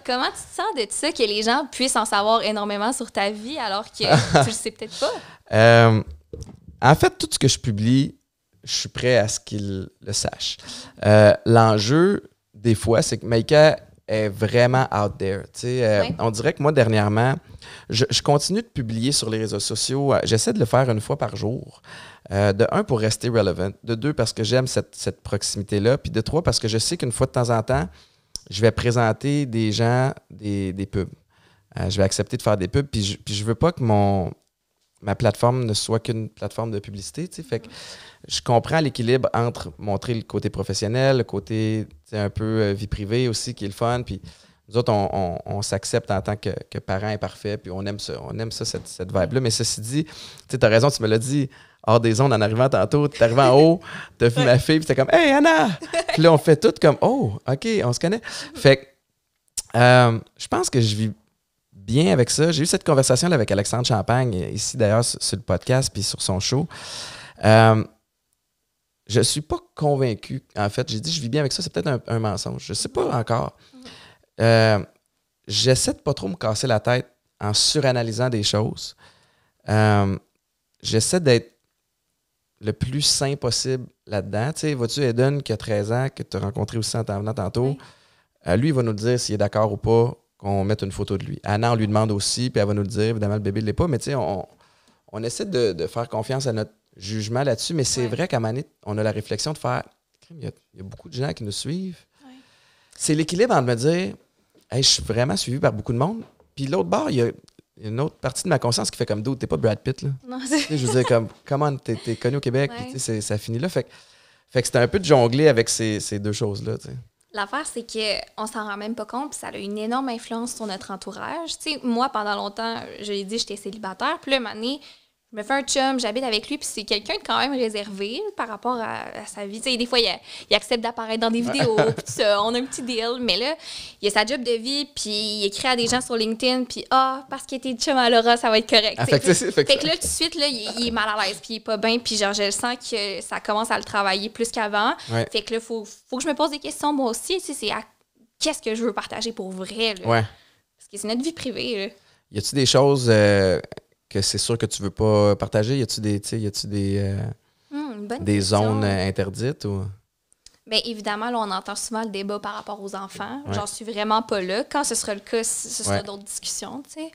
Comment tu te sens de ça, que les gens puissent en savoir énormément sur ta vie alors que tu le sais peut-être pas? En fait, tout ce que je publie, je suis prêt à ce qu'ils le sachent. L'enjeu, des fois, c'est que Maïka est vraiment out there. Ouais. On dirait que moi, dernièrement, je continue de publier sur les réseaux sociaux. J'essaie de le faire 1 fois par jour. De 1, pour rester relevant. De 2, parce que j'aime cette proximité-là. Puis de 3, parce que je sais qu'une fois de temps en temps, je vais présenter des gens des pubs. Je vais accepter de faire des pubs. Puis je veux pas que ma plateforme ne soit qu'une plateforme de publicité. Fait que je comprends l'équilibre entre montrer le côté professionnel, le côté un peu vie privée aussi, qui est le fun. Puis nous autres, on s'accepte en tant que parents imparfaits, puis on aime ça cette vibe-là. Mais ceci dit, tu as raison, tu me l'as dit, hors des ondes en arrivant tantôt, tu es arrivé en haut, tu as vu ma fille, puis tu comme « Hey, Anna! » Puis là, on fait tout comme « Oh, OK, on se connaît. » Fait que je pense que je vis bien avec ça. J'ai eu cette conversation-là avec Alexandre Champagne, ici d'ailleurs sur le podcast, puis sur son show. Je ne suis pas convaincu. En fait, j'ai dit je vis bien avec ça, c'est peut-être un mensonge. Je ne sais pas encore. J'essaie de pas trop me casser la tête en suranalysant des choses. J'essaie d'être le plus sain possible là-dedans. Tu sais, vois-tu Eden qui a 13 ans, que tu as rencontré aussi en t'en venant tantôt, lui, il va nous dire s'il est d'accord ou pas qu'on mette une photo de lui. Anna, on lui demande aussi, puis elle va nous le dire. Évidemment, le bébé ne l'est pas, mais tu sais, on essaie de faire confiance à notre jugement là-dessus, mais c'est vrai qu'à un moment donné, on a la réflexion de faire il y a beaucoup de gens qui nous suivent. Ouais. C'est l'équilibre entre me dire hey, je suis vraiment suivi par beaucoup de monde, puis l'autre bord, il y a une autre partie de ma conscience qui fait comme d'autres. T'es pas Brad Pitt, là. Non, je veux dire, comme, comment t'es connu au Québec, puis ça finit là. Fait que c'était un peu de jongler avec ces deux choses-là, tu sais. L'affaire, c'est qu'on s'en rend même pas compte, puis ça a une énorme influence sur notre entourage. Tu sais, moi, pendant longtemps, je l'ai dit, j'étais célibataire. Puis là, une année, je me fais un chum, j'habite avec lui, puis c'est quelqu'un de quand même réservé par rapport à sa vie. Tu sais, des fois, il accepte d'apparaître dans des vidéos, puis tout ça, on a un petit deal. Mais là, il a sa job de vie, puis il écrit à des gens sur LinkedIn, puis parce que t'es chum à Laura, ça va être correct. Ah, fait que là, tout de suite, là, il est mal à l'aise, puis il est pas bien, puis genre, je sens que ça commence à le travailler plus qu'avant. Ouais. Fait que là, faut que je me pose des questions, moi aussi, tu sais, c'est qu'est-ce que je veux partager pour vrai, là. Ouais. Parce que c'est notre vie privée, là. Y a-tu des choses que c'est sûr que tu veux pas partager? Y a-tu des zones interdites? Ou? Bien, évidemment, là, on entend souvent le débat par rapport aux enfants. Ouais. J'en suis vraiment pas là. Quand ce sera le cas, ce sera d'autres discussions, tu sais.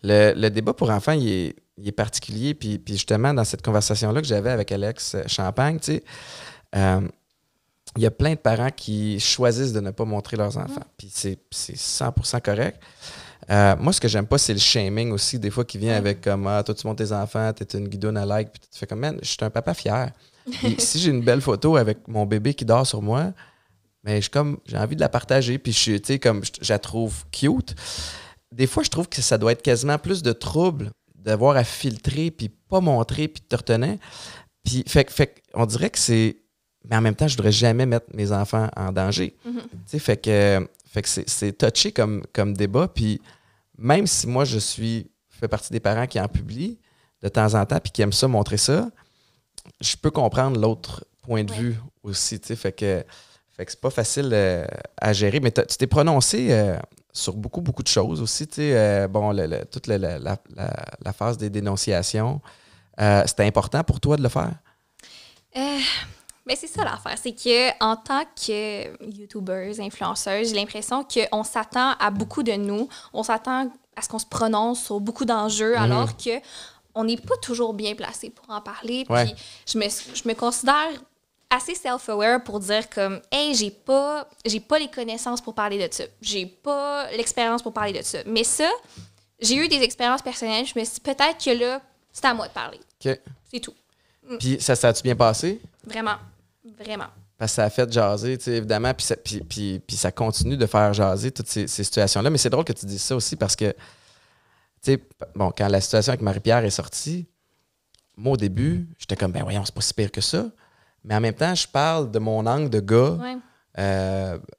Le débat pour enfants, il est particulier. Puis justement, dans cette conversation-là que j'avais avec Alex Champagne, tu sais, il y a plein de parents qui choisissent de ne pas montrer leurs enfants. Puis c'est 100% correct. Moi, ce que j'aime pas, c'est le shaming aussi, des fois, qui vient avec comme « Ah, toi, tu montres tes enfants, t'es une guidoune à like. » Puis tu fais comme « Man, je suis un papa fier. » Puis si j'ai une belle photo avec mon bébé qui dort sur moi, mais j'ai envie de la partager. Puis je la trouve cute. Des fois, je trouve que ça doit être quasiment plus de trouble d'avoir à filtrer, puis pas montrer, puis de te retenir. Puis on dirait que c'est... Mais en même temps, je ne voudrais jamais mettre mes enfants en danger. Mm-hmm. Fait que c'est touché comme débat. Puis même si moi, je fais partie des parents qui en publient de temps en temps puis qui aiment ça, montrer ça, je peux comprendre l'autre point de vue aussi. Fait que c'est pas facile à gérer. Mais tu t'es prononcé sur beaucoup, beaucoup de choses aussi. Toute la phase des dénonciations. C'était important pour toi de le faire? Mais c'est ça l'affaire, c'est qu'en tant que YouTubers, influenceurs, j'ai l'impression qu'on s'attend à beaucoup de nous, on s'attend à ce qu'on se prononce sur beaucoup d'enjeux, alors qu'on n'est pas toujours bien placé pour en parler. Puis je me considère assez self-aware pour dire comme « Hey, j'ai pas les connaissances pour parler de ça. J'ai pas l'expérience pour parler de ça. » Mais ça, j'ai eu des expériences personnelles, je me suis dit peut-être que là, c'est à moi de parler. Okay. C'est tout. Puis ça a-tu bien passé? Vraiment. Vraiment. Parce que ça a fait jaser, évidemment, puis ça continue de faire jaser toutes ces situations-là. Mais c'est drôle que tu dises ça aussi parce que, quand la situation avec Marie-Pierre est sortie, moi, au début, j'étais comme, ben voyons, c'est pas si pire que ça. Mais en même temps, je parle de mon angle de gars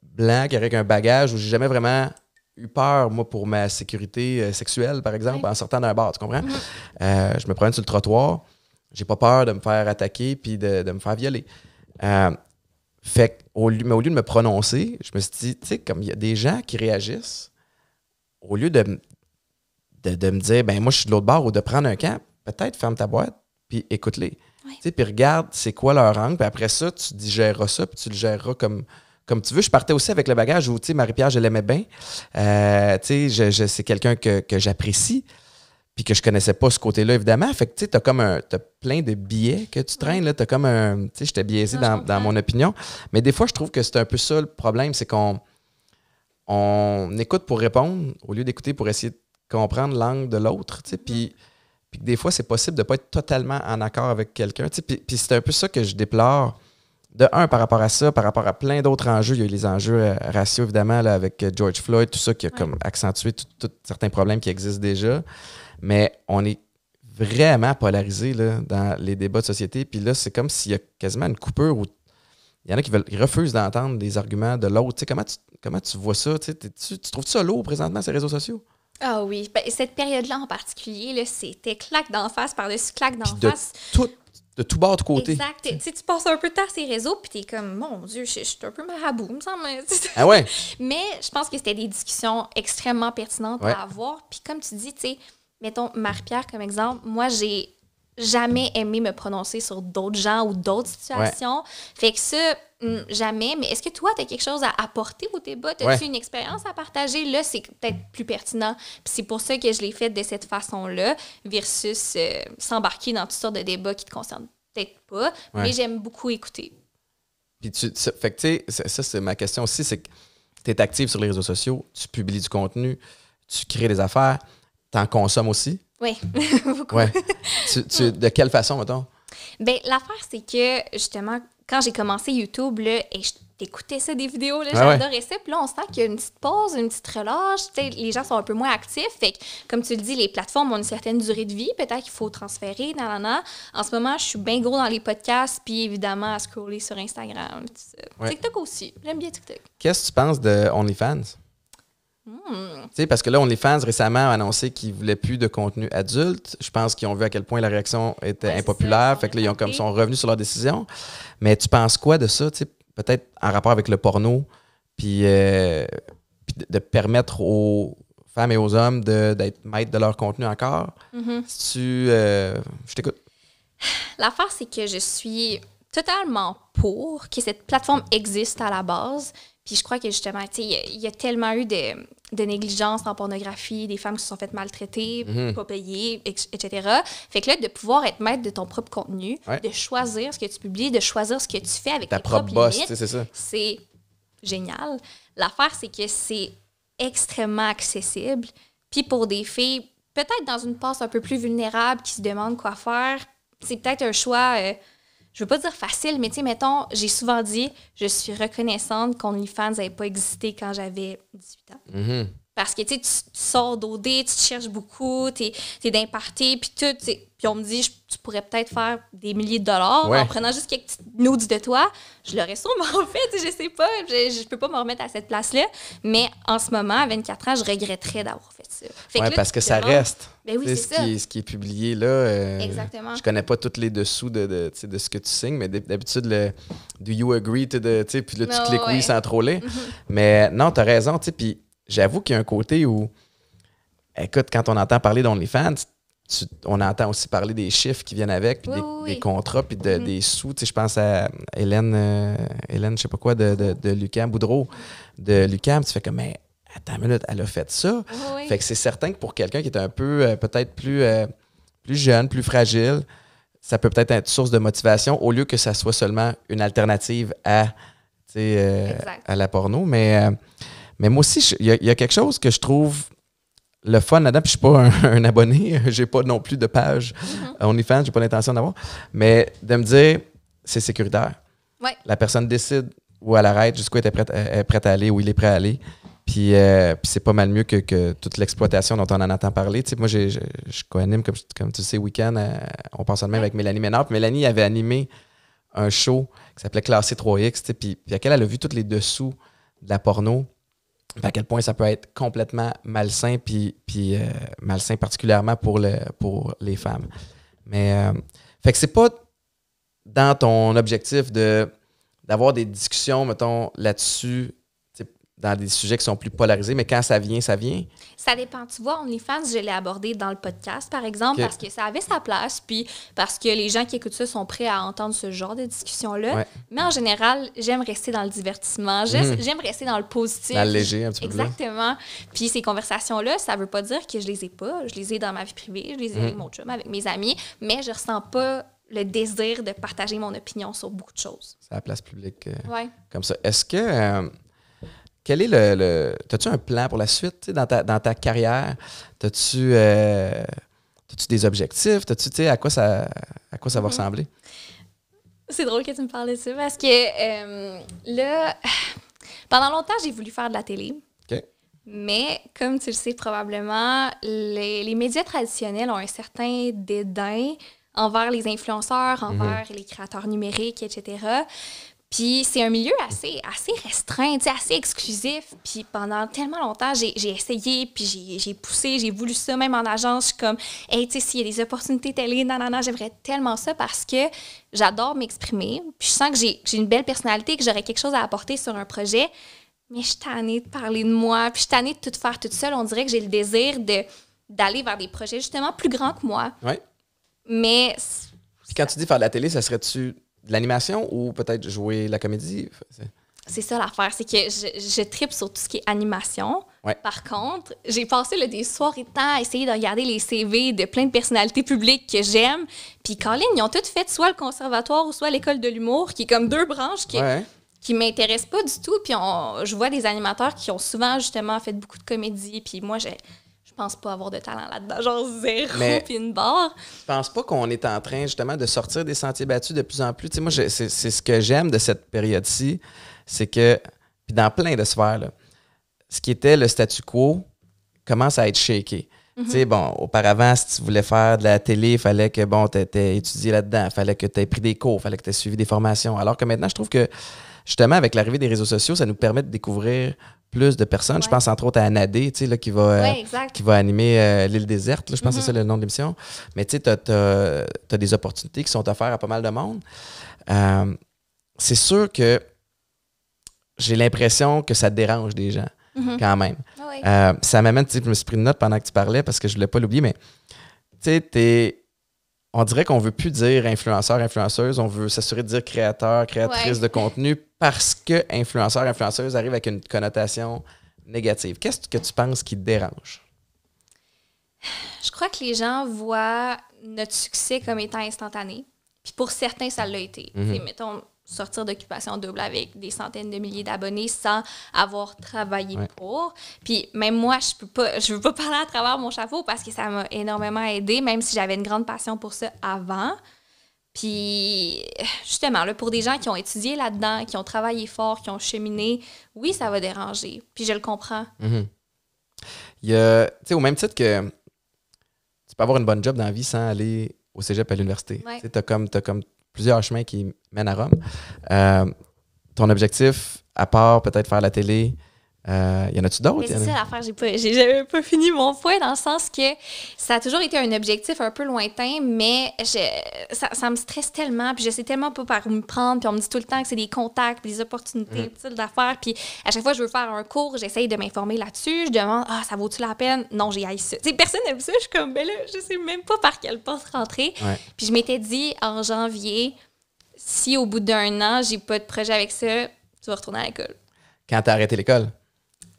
blanc, avec un bagage où j'ai jamais vraiment eu peur, moi, pour ma sécurité sexuelle, par exemple, en sortant d'un bar, tu comprends? Je me promène sur le trottoir, j'ai pas peur de me faire attaquer puis de me faire violer. Au lieu de me prononcer, je me suis dit, tu sais, comme il y a des gens qui réagissent, au lieu de me dire, ben moi, je suis de l'autre bord ou de prendre un camp, peut-être ferme ta boîte, puis écoute-les. Puis regarde c'est quoi leur angle, puis après ça, tu digéreras ça, puis tu le géreras comme tu veux. Je partais aussi avec le bagage où, tu sais, Marie-Pierre, je l'aimais bien. Tu sais, c'est quelqu'un que j'apprécie, puis que je connaissais pas ce côté-là, évidemment. Fait que, tu sais, t'as plein de biais que tu traînes, là. T'as comme tu sais, j'étais biaisé dans mon opinion. Mais des fois, je trouve que c'est un peu ça le problème, c'est qu'on écoute pour répondre au lieu d'écouter pour essayer de comprendre l'angle de l'autre, tu sais. Puis que des fois, c'est possible de pas être totalement en accord avec quelqu'un, tu sais. Puis c'est un peu ça que je déplore. De un, par rapport à ça, par rapport à plein d'autres enjeux. Il y a eu les enjeux raciaux, évidemment, là, avec George Floyd, tout ça qui a comme accentué tout certains problèmes qui existent déjà. Mais on est vraiment polarisé là, dans les débats de société. Puis là, c'est comme s'il y a quasiment une coupure où il y en a qui refusent d'entendre les arguments de l'autre. Tu sais, comment tu vois ça? Tu trouves ça lourd présentement, ces réseaux sociaux? Ah oui. Ben, cette période-là en particulier, là, c'était claque d'en face par-dessus claque d'en face. De tout bord de côté. Exact. Tu passes un peu de temps à ces réseaux, puis t'es comme, mon Dieu, je suis un peu marabout, me semble. Ah ouais? Mais je pense que c'était des discussions extrêmement pertinentes à avoir. Puis comme tu dis, tu sais, mettons Marie-Pierre comme exemple, moi, j'ai jamais aimé me prononcer sur d'autres gens ou d'autres situations. Fait que ça, jamais. Mais est-ce que toi, tu as quelque chose à apporter au débat? As-tu une expérience à partager? Là, c'est peut-être plus pertinent. Puis c'est pour ça que je l'ai fait de cette façon-là versus s'embarquer dans toutes sortes de débats qui te concernent peut-être pas. Mais j'aime beaucoup écouter. Puis fait que tu sais, ça, c'est ma question aussi, c'est que tu es active sur les réseaux sociaux, tu publies du contenu, tu crées des affaires, tu en consommes aussi? Oui, beaucoup. Ouais. De quelle façon, mettons? Bien, l'affaire, c'est que, justement, quand j'ai commencé YouTube, là, et je t'écoutais ça, des vidéos, là, j'adorais ça. Puis là, on sent qu'il y a une petite pause, une petite relâche. Les gens sont un peu moins actifs. Fait que, comme tu le dis, les plateformes ont une certaine durée de vie. Peut-être qu'il faut transférer. En ce moment, je suis bien gros dans les podcasts, puis évidemment, à scroller sur Instagram. TikTok aussi. J'aime bien TikTok. Qu'est-ce que tu penses de OnlyFans? Tu sais, parce que là, OnlyFans récemment a annoncé qu'ils ne voulaient plus de contenu adulte. Je pense qu'ils ont vu à quel point la réaction était impopulaire. Fait que là, ils sont revenus sur leur décision. Mais tu penses quoi de ça? Tu sais, peut-être en rapport avec le porno, puis de permettre aux femmes et aux hommes d'être maîtres de leur contenu encore? Je t'écoute. L'affaire, c'est que je suis totalement pour que cette plateforme existe à la base. Puis je crois que justement, tu sais, il y a tellement eu de négligence en pornographie, des femmes qui se sont faites maltraiter, pas payées, etc. Fait que là, de pouvoir être maître de ton propre contenu, de choisir ce que tu publies, de choisir ce que tu fais avec ta tes propre propres boss, limites, c'est ça. C'est génial. L'affaire, c'est que c'est extrêmement accessible. Puis pour des filles, peut-être dans une passe un peu plus vulnérable, qui se demandent quoi faire, c'est peut-être un choix... je veux pas dire facile, mais tu sais, mettons, j'ai souvent dit, je suis reconnaissante qu'OnlyFans n'avait pas existé quand j'avais 18 ans. Parce que, tu sais, tu sors d'OD, tu te cherches beaucoup, t'es d'un party, puis tout, puis on me dit, tu pourrais peut-être faire des milliers de dollars en prenant juste quelques petites nudes de toi. Je l'aurais sûrement fait, je sais pas, je peux pas me remettre à cette place-là, mais en ce moment, à 24 ans, je regretterais d'avoir fait ça. Oui, parce que ça reste. Ben oui, c'est ça. Ce qui est publié là, exactement. Je connais pas tous les dessous de ce que tu signes, mais d'habitude, do you agree to the, puis là, tu cliques oui sans troller. Mais non, t'as raison, tu sais, puis j'avoue qu'il y a un côté où, écoute, quand on entend parler d'OnlyFans, on entend aussi parler des chiffres qui viennent avec, puis des contrats, puis des sous. Tu sais, je pense à Hélène, je sais pas quoi, de Lucam, Boudreau, de Lucam. Tu fais comme, mais attends une minute, elle a fait ça. Fait que c'est certain que pour quelqu'un qui est un peu, peut-être plus jeune, plus fragile, ça peut peut-être être source de motivation au lieu que ça soit seulement une alternative à la porno. Mais moi aussi, il y a quelque chose que je trouve le fun là-dedans, puis je suis pas un abonné, j'ai pas non plus de page OnlyFans, j'ai pas l'intention d'avoir, mais de me dire, c'est sécuritaire. Ouais. La personne décide où elle arrête, jusqu'où elle est prête à aller, où il est prêt à aller. Puis c'est pas mal mieux que toute l'exploitation dont on en entend parler. Tu sais, moi, je co-anime, comme tu sais, Week-end, on passe en même avec Mélanie Ménard. Puis Mélanie avait animé un show qui s'appelait Classé 3X, tu sais, puis à quel elle a vu tous les dessous de la porno. À quel point ça peut être complètement malsain, puis malsain particulièrement pour les femmes. Mais, fait que c'est pas dans ton objectif d'avoir des discussions, mettons, là-dessus, dans des sujets qui sont plus polarisés, mais quand ça vient, ça vient. Ça dépend. Tu vois, OnlyFans, je l'ai abordé dans le podcast, par exemple, parce que ça avait sa place, puis parce que les gens qui écoutent ça sont prêts à entendre ce genre de discussion-là. Ouais. Mais en général, j'aime rester dans le divertissement. J'aime rester dans le positif. Dans le léger, un petit peu. Exactement. Puis ces conversations-là, ça veut pas dire que je les ai pas. Je les ai dans ma vie privée, je les ai avec mon chum, avec mes amis, mais je ressens pas le désir de partager mon opinion sur beaucoup de choses. C'est à la place publique. Ouais. Comme ça. Est-ce que... quel est t'as-tu un plan pour la suite dans ta carrière? T'as-tu des objectifs? T'as-tu, à quoi ça va ressembler? C'est drôle que tu me parles de ça parce que là, pendant longtemps, j'ai voulu faire de la télé. OK. Mais comme tu le sais probablement, les médias traditionnels ont un certain dédain envers les influenceurs, envers les créateurs numériques, etc. Puis c'est un milieu assez restreint, assez exclusif. Puis pendant tellement longtemps, j'ai essayé, puis j'ai poussé, j'ai voulu ça, même en agence. Je suis comme, hey, tu sais, s'il y a des opportunités télé, non, j'aimerais tellement ça parce que j'adore m'exprimer. Puis je sens que j'ai une belle personnalité, que j'aurais quelque chose à apporter sur un projet. Mais je suis tannée de parler de moi, puis je suis tannée de tout faire toute seule. On dirait que j'ai le désir d'aller vers des projets justement plus grands que moi. Oui. Mais... Puis quand tu dis faire de la télé, ça serait-tu de l'animation ou peut-être jouer la comédie? C'est ça l'affaire, c'est que je tripe sur tout ce qui est animation. Ouais. Par contre, j'ai passé des soirées de temps à essayer de regarder les CV de plein de personnalités publiques que j'aime. Puis Colin, ils ont toutes fait soit le conservatoire ou soit l'école de l'humour, qui est comme deux branches qui m'intéressent pas du tout. Puis je vois des animateurs qui ont souvent justement fait beaucoup de comédie. Puis moi, je pense pas avoir de talent là-dedans, genre zéro, puis une barre. Je pense pas qu'on est en train justement de sortir des sentiers battus de plus en plus. Tu sais, moi, c'est ce que j'aime de cette période-ci, c'est que, puis dans plein de sphères, là, ce qui était le statu quo commence à être shaké. Tu sais, bon, auparavant, si tu voulais faire de la télé, il fallait que, bon, tu aies étudié là-dedans, il fallait que tu aies pris des cours, il fallait que tu aies suivi des formations. Alors que maintenant, je trouve que, justement, avec l'arrivée des réseaux sociaux, ça nous permet de découvrir plus de personnes. Ouais. Je pense entre autres à Anadé, tu sais, là, qui va animer l'île déserte. Là, je pense que c'est ça le nom de l'émission. Mais tu sais, t'as des opportunités qui sont offertes à pas mal de monde. C'est sûr que j'ai l'impression que ça dérange des gens, quand même. Oui. Ça m'amène, tu sais, je me suis pris une note pendant que tu parlais parce que je voulais pas l'oublier, mais tu sais, on dirait qu'on veut plus dire influenceur, influenceuse, on veut s'assurer de dire créateur, créatrice de contenu parce que influenceur, influenceuse arrive avec une connotation négative. Qu'est-ce que tu penses qui te dérange? Je crois que les gens voient notre succès comme étant instantané. Puis pour certains, ça l'a été. Mettons, sortir d'Occupation Double avec des centaines de milliers d'abonnés sans avoir travaillé pour. Puis même moi, je veux pas parler à travers mon chapeau parce que ça m'a énormément aidé, même si j'avais une grande passion pour ça avant. Puis justement, là, pour des gens qui ont étudié là-dedans, qui ont travaillé fort, qui ont cheminé, oui, ça va déranger. Puis je le comprends. Il y a, tu sais, au même titre que tu peux avoir une bonne job dans la vie sans aller au cégep à l'université. Tu sais, t'as comme plusieurs chemins qui mènent à Rome. Ton objectif, à part peut-être faire la télé, y en a-tu d'autres? Mais c'est ça l'affaire, j'ai jamais pas fini mon point dans le sens que ça a toujours été un objectif un peu lointain, mais ça me stresse tellement, puis je sais tellement pas par où me prendre, puis on me dit tout le temps que c'est des contacts, puis des opportunités d'affaires, puis à chaque fois que je veux faire un cours, j'essaye de m'informer là-dessus, je demande « ça vaut-tu la peine? » Non, j'ai haï ça. T'sais, personne n'aime ça, je suis comme « ben là, je sais même pas par quelle porte rentrer. » Puis je m'étais dit en janvier, si au bout d'1 an, j'ai pas de projet avec ça, tu vas retourner à l'école. Quand t'as arrêté l'école?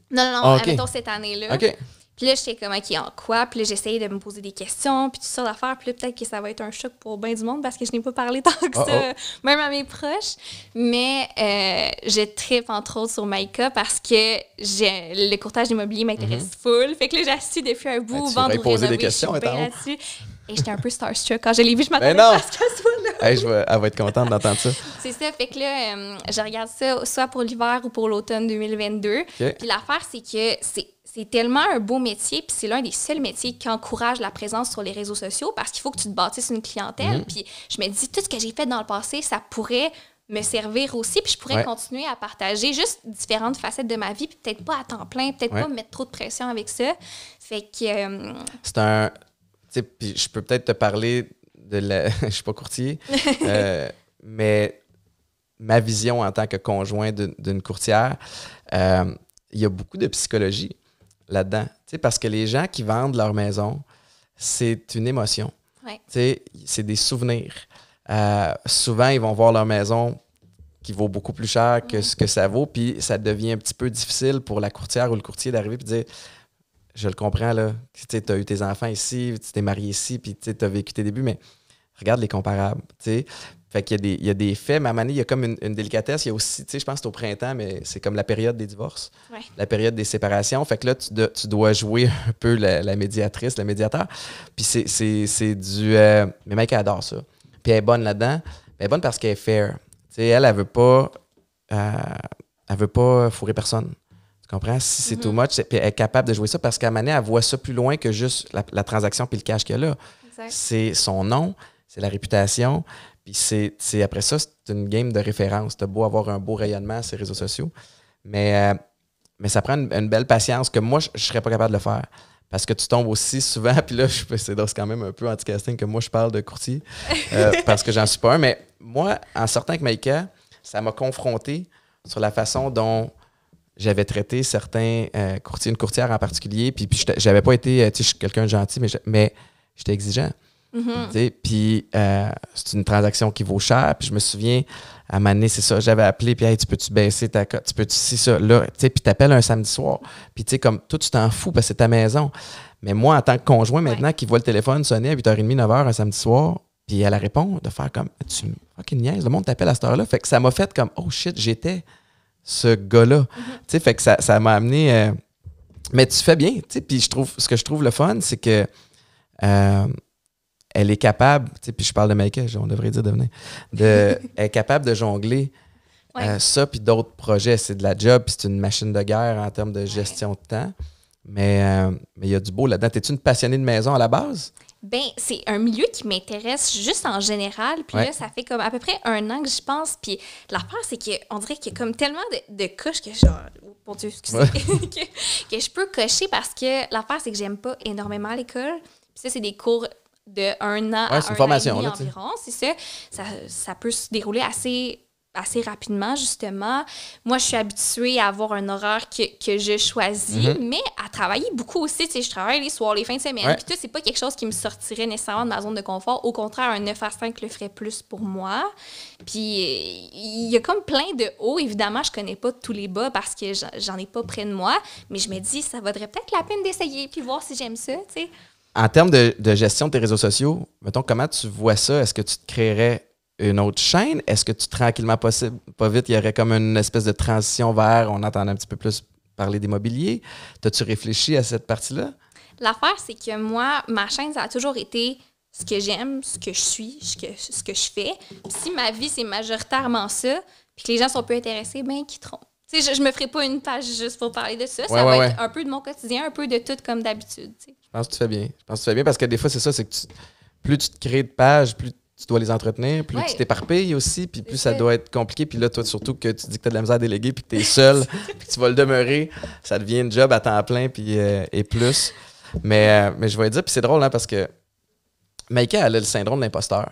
Non, admettons cette année-là. OK. Puis là, j'étais comme, OK, en quoi? Puis là, j'essayais de me poser des questions, puis tout ça d'affaires. Puis là, peut-être que ça va être un choc pour bien du monde parce que je n'ai pas parlé tant que ça, même à mes proches. Mais je trippe, entre autres, sur Maïka parce que le courtage immobilier m'intéresse full. Fait que là, j'ai su depuis un bout, vendre ou rénover, des questions, je suis bien là-dessus. Et j'étais un peu starstruck. Quand je l'ai vu, je m'attendais pas à ce qu'elle soit là. Elle va être contente d'entendre ça. C'est ça. Fait que là, je regarde ça soit pour l'hiver ou pour l'automne 2022. Puis l'affaire, c'est que c'est tellement un beau métier, puis c'est l'un des seuls métiers qui encourage la présence sur les réseaux sociaux parce qu'il faut que tu te bâtisses une clientèle. Puis je me dis, tout ce que j'ai fait dans le passé, ça pourrait me servir aussi, puis je pourrais continuer à partager juste différentes facettes de ma vie, puis peut-être pas à temps plein, peut-être pas me mettre trop de pression avec ça. Fait que... C'est un... Tu sais, puis je peux peut-être te parler de la... je suis pas courtier, mais ma vision en tant que conjoint d'une courtière, il y a beaucoup de psychologie là-dedans. Tu sais, parce que les gens qui vendent leur maison, c'est une émotion. Tu sais, c'est des souvenirs. Souvent, ils vont voir leur maison qui vaut beaucoup plus cher que ce que ça vaut, puis ça devient un petit peu difficile pour la courtière ou le courtier d'arriver et de dire « Je le comprends, là, tu as eu tes enfants ici, tu t'es marié ici, puis tu as vécu tes débuts, mais regarde les comparables. » Fait qu'il y a des faits, mais à un moment donné, il y a comme une délicatesse. Il y a aussi, je pense que c'est au printemps, mais c'est comme la période des divorces, la période des séparations. Fait que là, tu dois jouer un peu la médiatrice, le médiateur. Puis c'est du... mais mec, elle adore ça. Puis elle est bonne là-dedans. Elle est bonne parce qu'elle est fair. Elle veut pas fourrer personne. Tu comprends? Si c'est too much, puis elle est capable de jouer ça parce qu'à un moment donné, elle voit ça plus loin que juste la transaction puis le cash qu'elle a. C'est son nom, c'est la réputation. Puis c'est après ça, c'est une game de référence. T'as beau avoir un beau rayonnement sur les réseaux sociaux, mais ça prend une belle patience que moi, je serais pas capable de le faire. Parce que tu tombes aussi souvent, puis là, c'est quand même un peu anti-casting que moi, je parle de courtier, parce que j'en suis pas un. Mais moi, en sortant avec Maïka, ça m'a confronté sur la façon dont j'avais traité certains courtiers, une courtière en particulier. Puis j'avais pas été, je suis quelqu'un de gentil, mais j'étais exigeant. Puis c'est une transaction qui vaut cher. Puis je me souviens, à un moment donné, c'est ça, j'avais appelé, puis hey, tu peux-tu baisser ta cote? Tu peux-tu si ça, là? Puis t'appelles un samedi soir. Puis tu sais, comme toi, tu t'en fous parce que c'est ta maison. Mais moi, en tant que conjoint maintenant, qui voit le téléphone sonner à 8h30, 9h un samedi soir, puis elle répond, de faire comme, tu me fucking niaises, le monde t'appelle à cette heure-là. Fait que ça m'a fait comme, oh shit, j'étais ce gars-là. Tu sais, fait que ça m'a amené. Mais tu fais bien, tu sais. Puis ce que je trouve le fun, c'est que. Elle est capable, puis je parle de Maïka, on devrait dire elle est capable de jongler ça puis d'autres projets. C'est de la job, puis c'est une machine de guerre en termes de gestion de temps. Mais il y a du beau là-dedans. T'es-tu une passionnée de maison à la base? Ben, c'est un milieu qui m'intéresse juste en général. Puis là, ça fait comme à peu près 1 an que j'y pense. Puis l'affaire, c'est qu'on dirait qu'il y a comme tellement de coches que genre... Oh, mon Dieu, excusez. que je peux cocher parce que l'affaire, c'est que j'aime pas énormément l'école. Puis ça, c'est des cours de 1 an à 1 an et demi environ. C'est ça. Ça peut se dérouler assez assez rapidement, justement. Moi, je suis habituée à avoir un horaire que je choisis, mais à travailler beaucoup aussi. Tu sais, je travaille les soirs, les fins de semaine. Puis tout, c'est pas quelque chose qui me sortirait nécessairement de ma zone de confort. Au contraire, un 9 à 5 le ferait plus pour moi. Puis il y a comme plein de hauts. Évidemment, je connais pas tous les bas parce que j'en ai pas près de moi. Mais je me dis, ça vaudrait peut-être la peine d'essayer puis voir si j'aime ça, tu sais. En termes de gestion de tes réseaux sociaux, mettons, comment tu vois ça? Est-ce que tu te créerais une autre chaîne? Est-ce que tranquillement, pas vite, il y aurait comme une espèce de transition vers, on entend un petit peu plus parler d'immobilier? T'as-tu réfléchi à cette partie-là? L'affaire, c'est que moi, ma chaîne, ça a toujours été ce que j'aime, ce que je suis, ce que je fais. Puis si ma vie, c'est majoritairement ça, puis que les gens sont peu intéressés, ben quitteront. Tu sais, je me ferai pas une page juste pour parler de ça. Ça va être un peu de mon quotidien, un peu de tout comme d'habitude. Tu sais. Je pense que tu fais bien. Parce que des fois, c'est ça, c'est que plus tu te crées de pages, plus tu dois les entretenir, plus tu t'éparpilles aussi, puis plus ça doit être compliqué. Puis là, toi, surtout que tu dis que tu as de la misère à déléguer, puis que tu es seul, puis que tu vas le demeurer, ça devient une job à temps plein, puis et plus. Mais je vais dire, puis c'est drôle, hein, parce que Maïka, elle a le syndrome de l'imposteur.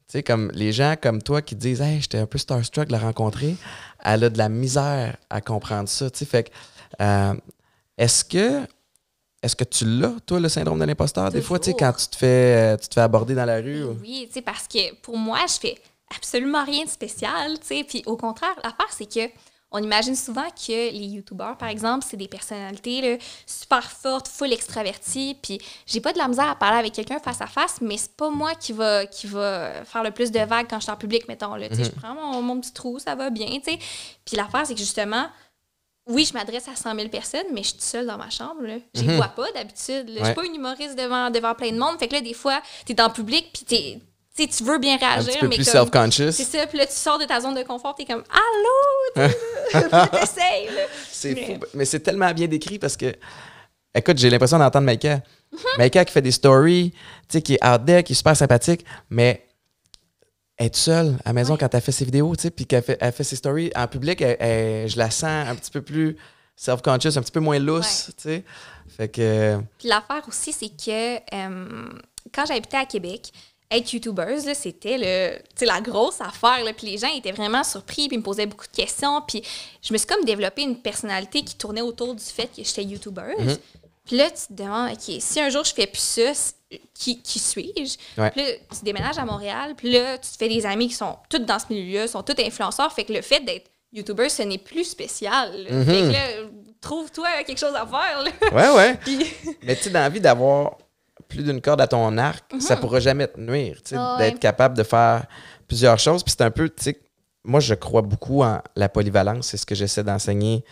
Tu sais, comme les gens comme toi qui disent « Hey, j'étais un peu starstruck de la rencontrer », elle a de la misère à comprendre ça. Tu sais, fait que, est-ce que tu l'as, toi, le syndrome de l'imposteur, des fois, tu sais, quand tu te fais aborder dans la rue? Oui, tu sais, parce que pour moi, je fais absolument rien de spécial, tu sais. Puis au contraire, l'affaire, c'est que on imagine souvent que les YouTubeurs, par exemple, c'est des personnalités là, super fortes, full extraverties. Puis j'ai pas de la misère à parler avec quelqu'un face à face, mais c'est pas moi qui va faire le plus de vagues quand je suis en public, mettons. Là, je prends mon petit trou, ça va bien, tu sais. Puis l'affaire, c'est que justement, oui, je m'adresse à 100 000 personnes, mais je suis toute seule dans ma chambre. Je les vois pas d'habitude. Je suis pas une humoriste devant plein de monde. Fait que là, des fois, t'es en public, puis tu veux bien réagir, un petit peu mais plus comme, self-conscious. C'est ça, puis là, tu sors de ta zone de confort, t'es comme « Allô! » T'essayes, là. C'est fou. Mais c'est tellement bien décrit parce que, écoute, j'ai l'impression d'entendre Maïka. Maïka qui fait des stories, tu sais, qui est out there, qui est super sympathique, mais être seule à la maison quand elle fait ses vidéos, tu sais, puis elle fait ses stories en public, je la sens un petit peu plus self-conscious, un petit peu moins lousse, tu sais. Fait que... Puis l'affaire aussi, c'est que quand j'habitais à Québec, être youtubeuse, là, c'était la grosse affaire. Là, puis les gens étaient vraiment surpris, puis ils me posaient beaucoup de questions. Puis je me suis comme développé une personnalité qui tournait autour du fait que j'étais youtubeuse. Puis là, tu te demandes, OK, si un jour je fais plus ça, qui suis-je? Puis là, tu déménages à Montréal, puis là, tu te fais des amis qui sont tous dans ce milieu-là, sont tous influenceurs. Fait que le fait d'être YouTuber, ce n'est plus spécial. Fait que là, trouve-toi quelque chose à faire. Là. Ouais. Mais tu sais, dans la vie d'avoir plus d'une corde à ton arc, ça pourra jamais te nuire, tu sais, d'être capable de faire plusieurs choses. Puis c'est un peu, tu sais, moi, je crois beaucoup en la polyvalence. C'est ce que j'essaie d'enseigner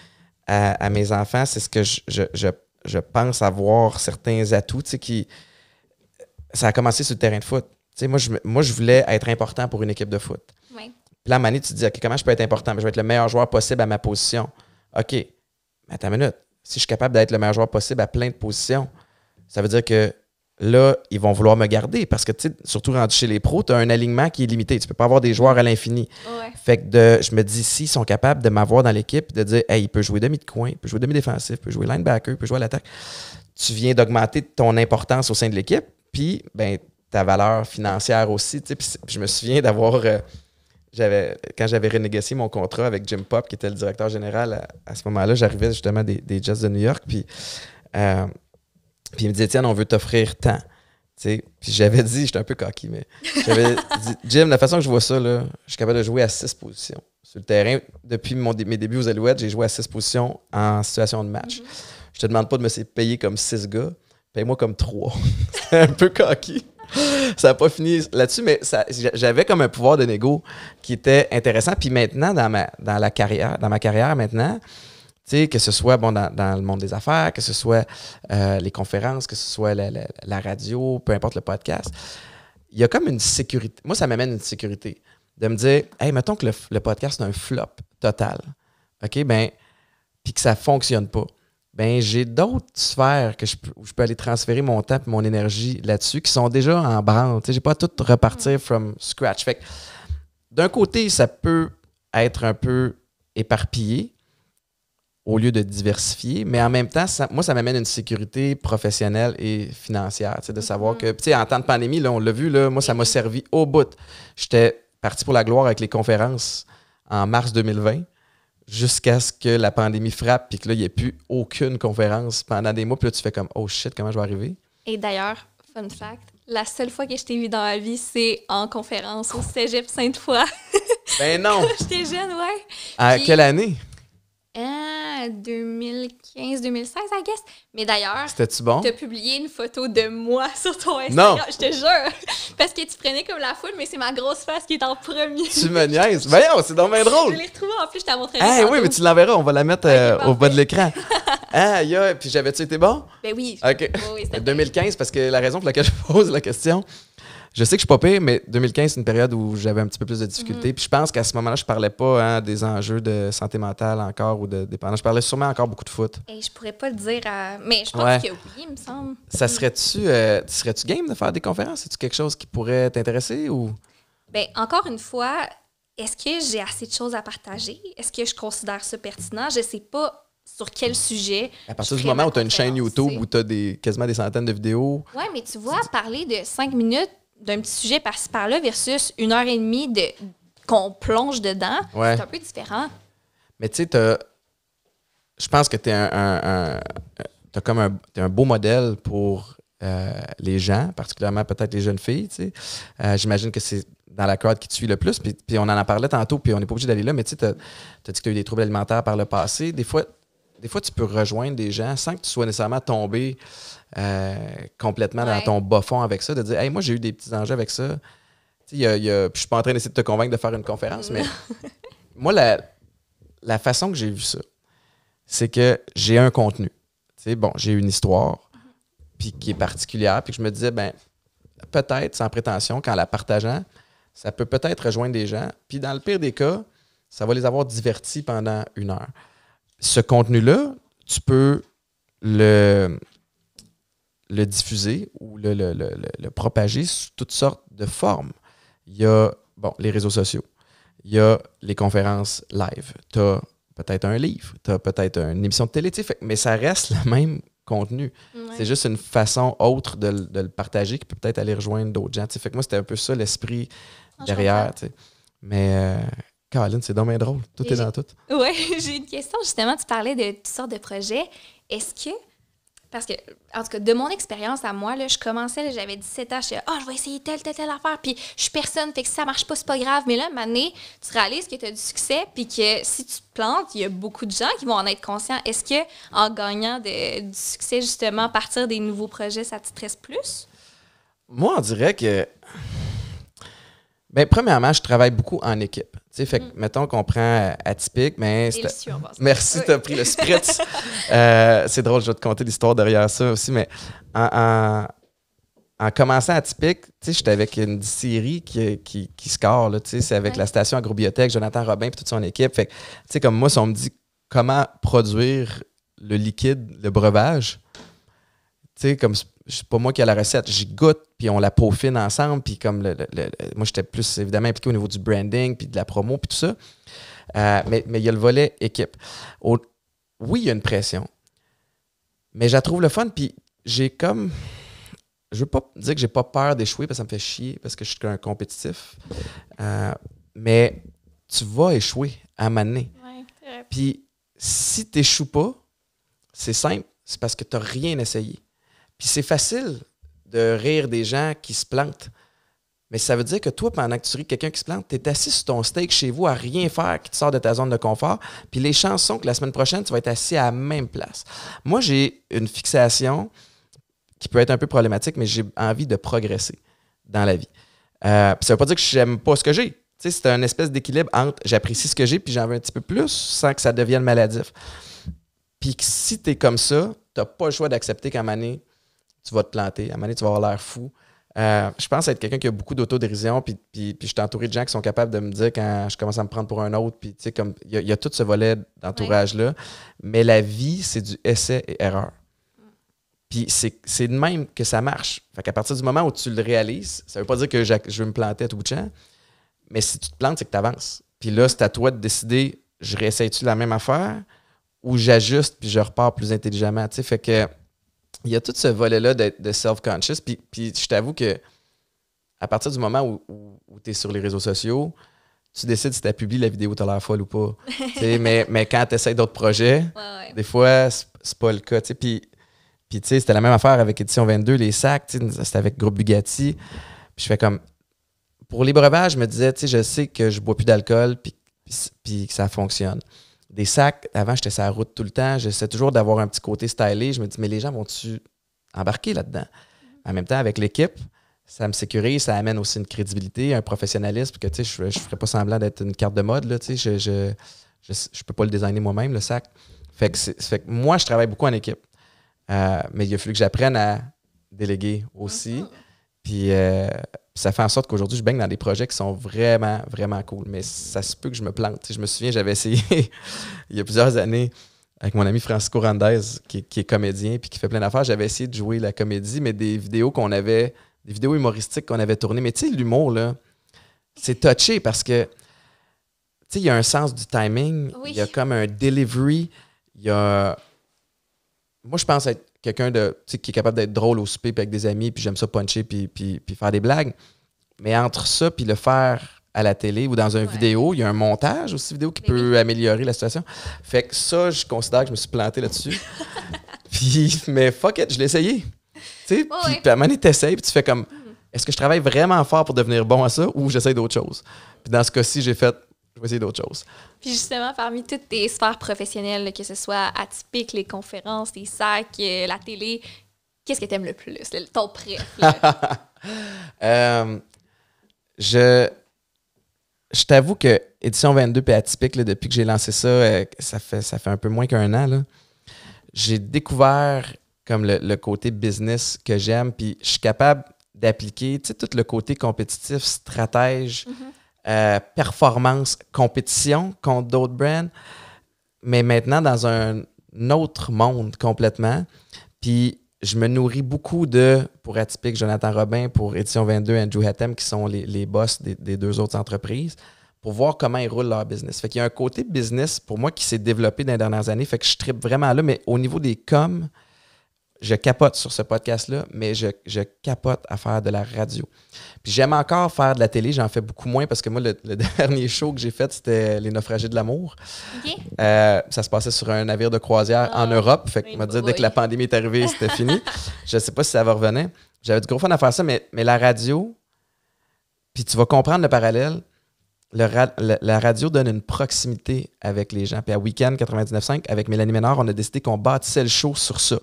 à mes enfants. C'est ce que je pense avoir certains atouts, tu sais, qui... Ça a commencé sur le terrain de foot. Tu sais, moi, je voulais être important pour une équipe de foot. Oui. Puis là, à un moment donné, tu te dis, OK, comment je peux être important? Je vais être le meilleur joueur possible à ma position. OK, mais attends une minute. Si je suis capable d'être le meilleur joueur possible à plein de positions, ça veut dire que là, ils vont vouloir me garder parce que, tu sais, surtout rendu chez les pros, tu as un alignement qui est limité. Tu peux pas avoir des joueurs à l'infini. Ouais. Fait que je me dis, s'ils sont capables de m'avoir dans l'équipe, de dire, hey, il peut jouer demi de coin, il peut jouer demi-défensif, il peut jouer linebacker, il peut jouer à l'attaque, tu viens d'augmenter ton importance au sein de l'équipe, puis, ben, ta valeur financière aussi. Tu sais, puis je me souviens d'avoir... quand j'avais renégocié mon contrat avec Jim Pop, qui était le directeur général à ce moment-là, j'arrivais justement des Jets de New York, puis il me disait, tiens, on veut t'offrir tant. Puis j'avais dit, j'étais un peu coquille, mais j'avais dit, Jim, la façon que je vois ça, là, je suis capable de jouer à 6 positions. Sur le terrain, depuis mes débuts aux Alouettes, j'ai joué à 6 positions en situation de match. Je te demande pas de me payer comme 6 gars, paye-moi comme 3. C'était un peu coquille. Ça n'a pas fini là-dessus, mais j'avais comme un pouvoir de négo qui était intéressant. Puis maintenant, dans ma carrière maintenant, tu sais, que ce soit dans le monde des affaires, que ce soit les conférences, que ce soit la radio, peu importe le podcast, il y a comme une sécurité. Moi, ça m'amène une sécurité de me dire, hey, mettons que le podcast est un flop total, OK, ben, puis que ça ne fonctionne pas. Ben, j'ai d'autres sphères où je peux aller transférer mon temps et mon énergie là-dessus qui sont déjà en branle. Je n'ai pas à tout repartir from scratch. Fait que, d'un côté, ça peut être un peu éparpillé au lieu de diversifier, mais en même temps, ça m'amène une sécurité professionnelle et financière. De savoir que, en temps de pandémie, là, on l'a vu, là, moi, ça m'a servi au bout. J'étais parti pour la gloire avec les conférences en mars 2020 jusqu'à ce que la pandémie frappe puis que là, il n'y ait plus aucune conférence pendant des mois. Puis là, tu fais comme « Oh shit, comment je vais arriver? » Et d'ailleurs, fun fact, la seule fois que je t'ai vu dans ma vie, c'est en conférence au Cégep Sainte-Foy. Ben non! J'étais jeune, ouais. À Puis, quelle année? 2015-2016, I guess. Mais d'ailleurs, C'était-tu bon? tu as publié une photo de moi sur ton Instagram. Non! Je te jure! Parce que tu prenais comme la foule, mais c'est ma grosse face qui est en premier. Tu me niaises? Voyons, c'est donc bien Je drôle! l'ai retrouvée en plus, je t'ai montré. Ah oui, mais tu l'enverras, on va la mettre Ok, au bas de parfait. l'écran. Ah, yeah, puis j'avais-tu été bon? Ben oui. OK. Oui, c'était 2015, parce que la raison pour laquelle je pose la question, je sais que je suis pas pire, mais 2015, c'est une période où j'avais un petit peu plus de difficultés. Puis je pense qu'à ce moment-là, je parlais pas des enjeux de santé mentale encore ou de dépendance. Je parlais sûrement encore beaucoup de foot. Et je pourrais pas le dire, mais je pense Ouais. que oui, il me semble. Ça serais-tu game de faire des conférences? C'est-tu quelque chose qui pourrait t'intéresser ou? Ben encore une fois, est-ce que j'ai assez de choses à partager? Est-ce que je considère ça pertinent? Je sais pas sur quel sujet. À partir je du ferais moment ma où tu as une chaîne conférence, YouTube tu sais. où tu as quasiment des centaines de vidéos. Ouais, mais tu vois, parler de 5 minutes d'un petit sujet par-ci par-là versus 1 heure et demie qu'on plonge dedans, Ouais. c'est un peu différent. Mais tu sais, je pense que tu es t'es un beau modèle pour les gens, particulièrement peut-être les jeunes filles. Tu sais. J'imagine que c'est dans la crowd qui te suit le plus. Puis on en parlait tantôt, puis on n'est pas obligé d'aller là, mais tu sais, tu as dit que tu as eu des troubles alimentaires par le passé. Des fois, tu peux rejoindre des gens sans que tu sois nécessairement tombé complètement dans Ouais. ton bas fond avec ça, de dire « Hey, moi, j'ai eu des petits enjeux avec ça. » Tu sais, puis je suis pas en train d'essayer de te convaincre de faire une conférence, mais moi, la façon que j'ai vu ça, c'est que j'ai un contenu. Tu sais, bon, j'ai une histoire puis qui est particulière, puis que je me disais, ben peut-être, sans prétention, qu'en la partageant, ça peut peut-être rejoindre des gens. Puis dans le pire des cas, ça va les avoir divertis pendant 1 heure. Ce contenu-là, tu peux le diffuser ou le propager sous toutes sortes de formes. Il y a, bon, les réseaux sociaux. Il y a les conférences live. Tu as peut-être un livre. Tu as peut-être une émission de télé. Mais ça reste le même contenu. Ouais. C'est juste une façon autre de le partager qui peut peut-être aller rejoindre d'autres gens. Fait que moi, c'était un peu ça l'esprit Je derrière. comprends. T'sais. Mais, Caroline, c'est dommage drôle. Tout Et est dans tout. Oui, j'ai une question. Justement, tu parlais de toutes sortes de projets. Est-ce que, parce que, en tout cas, de mon expérience à moi, là, je commençais, là, j'avais 17 ans, je disais, je vais essayer telle affaire, puis je suis personne, fait que si ça marche pas, c'est pas grave. Mais là, à un moment donné, tu réalises que tu as du succès, puis que si tu te plantes, il y a beaucoup de gens qui vont en être conscients. Est-ce que, en gagnant du succès, justement, partir des nouveaux projets, ça te stresse plus? Moi, on dirait que. Ben, premièrement, je travaille beaucoup en équipe. Fait que, mettons qu'on prend Atypique, mais. Délicieux, en passant. Merci, Oui. tu as pris le spritz. C'est drôle, je vais te conter l'histoire derrière ça aussi, mais en commençant Atypique, j'étais avec une distillerie qui score, là, c'est avec Ouais. la station Agrobiotech, Jonathan Robin et toute son équipe. Fait que, comme moi, si on me dit comment produire le liquide, le breuvage, comme c'est pas moi qui ai la recette, j'y goûte, puis on la peaufine ensemble, puis comme moi, j'étais plus évidemment impliqué au niveau du branding, puis de la promo, puis tout ça. Mais il y a le volet équipe. Oui, il y a une pression, mais je la trouve le fun, puis j'ai comme... Je veux pas dire que j'ai pas peur d'échouer, parce que ça me fait chier, parce que je suis un compétitif. Mais tu vas échouer à un moment donné. Ouais, c'est vrai. Puis si tu n'échoues pas, c'est simple, c'est parce que tu n'as rien essayé. Puis c'est facile de rire des gens qui se plantent. Mais ça veut dire que toi, pendant que tu ris de quelqu'un qui se plante, tu es assis sur ton steak chez vous à rien faire, qui te sort de ta zone de confort. Puis les chances sont que la semaine prochaine, tu vas être assis à la même place. Moi, j'ai une fixation qui peut être un peu problématique, mais j'ai envie de progresser dans la vie. Puis ça ne veut pas dire que j'aime pas ce que j'ai. C'est un espèce d'équilibre entre j'apprécie ce que j'ai puis j'en veux un petit peu plus sans que ça devienne maladif. Puis que si tu es comme ça, tu n'as pas le choix d'accepter qu'à un moment donné, tu vas te planter. À un moment donné, tu vas avoir l'air fou. Je pense être quelqu'un qui a beaucoup d'autodérision, puis je suis entouré de gens qui sont capables de me dire quand je commence à me prendre pour un autre. Puis, comme il y a tout ce volet d'entourage-là. Mais la vie, c'est du essai et erreur. Puis c'est de même que ça marche. Fait qu'à partir du moment où tu le réalises, ça veut pas dire que je veux me planter à tout bout de champ, mais si tu te plantes, c'est que tu avances. Puis là, c'est à toi de décider, je réessaye-tu la même affaire ou j'ajuste puis je repars plus intelligemment. T'sais. Fait que il y a tout ce volet-là de self-conscious. Puis je t'avoue que à partir du moment où tu es sur les réseaux sociaux, tu décides si tu as publié la vidéo, tu as l'air folle ou pas. mais quand tu essaies d'autres projets, des fois, c'est pas le cas. Puis tu sais, c'était la même affaire avec Édition 22, les sacs, c'était avec Groupe Bugatti. Puis je fais comme... Pour les breuvages, je me disais, je sais que je bois plus d'alcool puis que ça fonctionne. Des sacs, avant, j'étais sur la route tout le temps. J'essaie toujours d'avoir un petit côté stylé. Je me dis, mais les gens vont-tu embarquer là-dedans? En même temps, avec l'équipe, ça me sécurise, ça amène aussi une crédibilité, un professionnalisme, que je ne ferais pas semblant d'être une carte de mode. Là, je peux pas le designer moi-même, le sac. Fait que moi, je travaille beaucoup en équipe. Mais il a fallu que j'apprenne à déléguer aussi. Puis ça fait en sorte qu'aujourd'hui, je baigne dans des projets qui sont vraiment, vraiment cool. Mais ça se peut que je me plante. Je me souviens, j'avais essayé il y a plusieurs années avec mon ami Francisco Randez, qui est comédien puis qui fait plein d'affaires. J'avais essayé de jouer la comédie, mais des vidéos humoristiques qu'on avait tournées. Mais tu sais, l'humour, là, c'est touché parce que, tu sais, il y a un sens du timing. Il y a comme un delivery. Moi, je pense être quelqu'un qui est capable d'être drôle au souper puis avec des amis, puis j'aime ça puncher puis faire des blagues. Mais entre ça puis le faire à la télé ou dans une vidéo, il y a un montage aussi vidéo qui peut améliorer la situation. Fait que ça, je considère que je me suis planté là-dessus. Mais fuck it, je l'ai essayé. Puis à un moment donné, t'essayes puis tu fais comme, est-ce que je travaille vraiment fort pour devenir bon à ça ou j'essaie d'autres choses? Puis dans ce cas-ci, j'ai fait, je vais essayer d'autres choses. Puis justement, parmi toutes tes sphères professionnelles, que ce soit atypique, les conférences, les sacs, la télé, qu'est-ce que tu aimes le plus? Ton préf? Je t'avoue que Édition 22 et Atypique, là, depuis que j'ai lancé ça, ça fait un peu moins qu'un an, là, j'ai découvert comme le côté business que j'aime, puis je suis capable d'appliquer tout le côté compétitif, stratège, performance, compétition contre d'autres brands, mais maintenant dans un autre monde complètement. Puis je me nourris beaucoup pour Atypique, Jonathan Robin, pour Édition 22, Andrew Hatem, qui sont les boss des deux autres entreprises, pour voir comment ils roulent leur business. Fait qu'il y a un côté business, pour moi, qui s'est développé dans les dernières années. Fait que je trippe vraiment là, mais au niveau des coms, je capote sur ce podcast-là, mais je capote à faire de la radio. Puis j'aime encore faire de la télé, j'en fais beaucoup moins parce que moi, le dernier show que j'ai fait, c'était Les Naufragés de l'amour. Okay. Ça se passait sur un navire de croisière en Europe. Fait que m'a dit, dès que la pandémie est arrivée, c'était fini. Je sais pas si ça va revenir. J'avais du gros fun à faire ça, mais la radio, puis tu vas comprendre le parallèle, la radio donne une proximité avec les gens. Puis à Week-end 99.5, avec Mélanie Ménard, on a décidé qu'on bâtissait le show sur ça.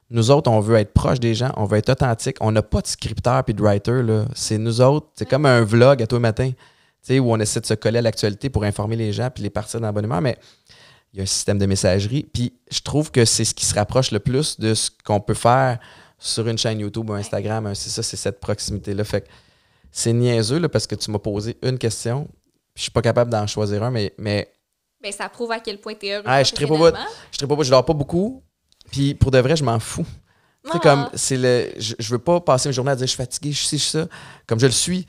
Nous autres, on veut être proche des gens, on veut être authentique. On n'a pas de scripteur puis de writer, là. C'est nous autres. C'est comme un vlog à tous les matins, où on essaie de se coller à l'actualité pour informer les gens puis les partir dans la bonne humeur. Mais il y a un système de messagerie. Puis je trouve que c'est ce qui se rapproche le plus de ce qu'on peut faire sur une chaîne YouTube ou Instagram. C'est ça, c'est cette proximité-là. Fait que c'est niaiseux là, parce que tu m'as posé une question. Puis je suis pas capable d'en choisir un, mais ben, ça prouve à quel point tu es heureux. Je tripe pas beaucoup. Je dors pas beaucoup. Puis pour de vrai, je m'en fous. Tu sais, comme, je veux pas passer une journée à dire je suis fatigué, je suis ça. Comme je le suis,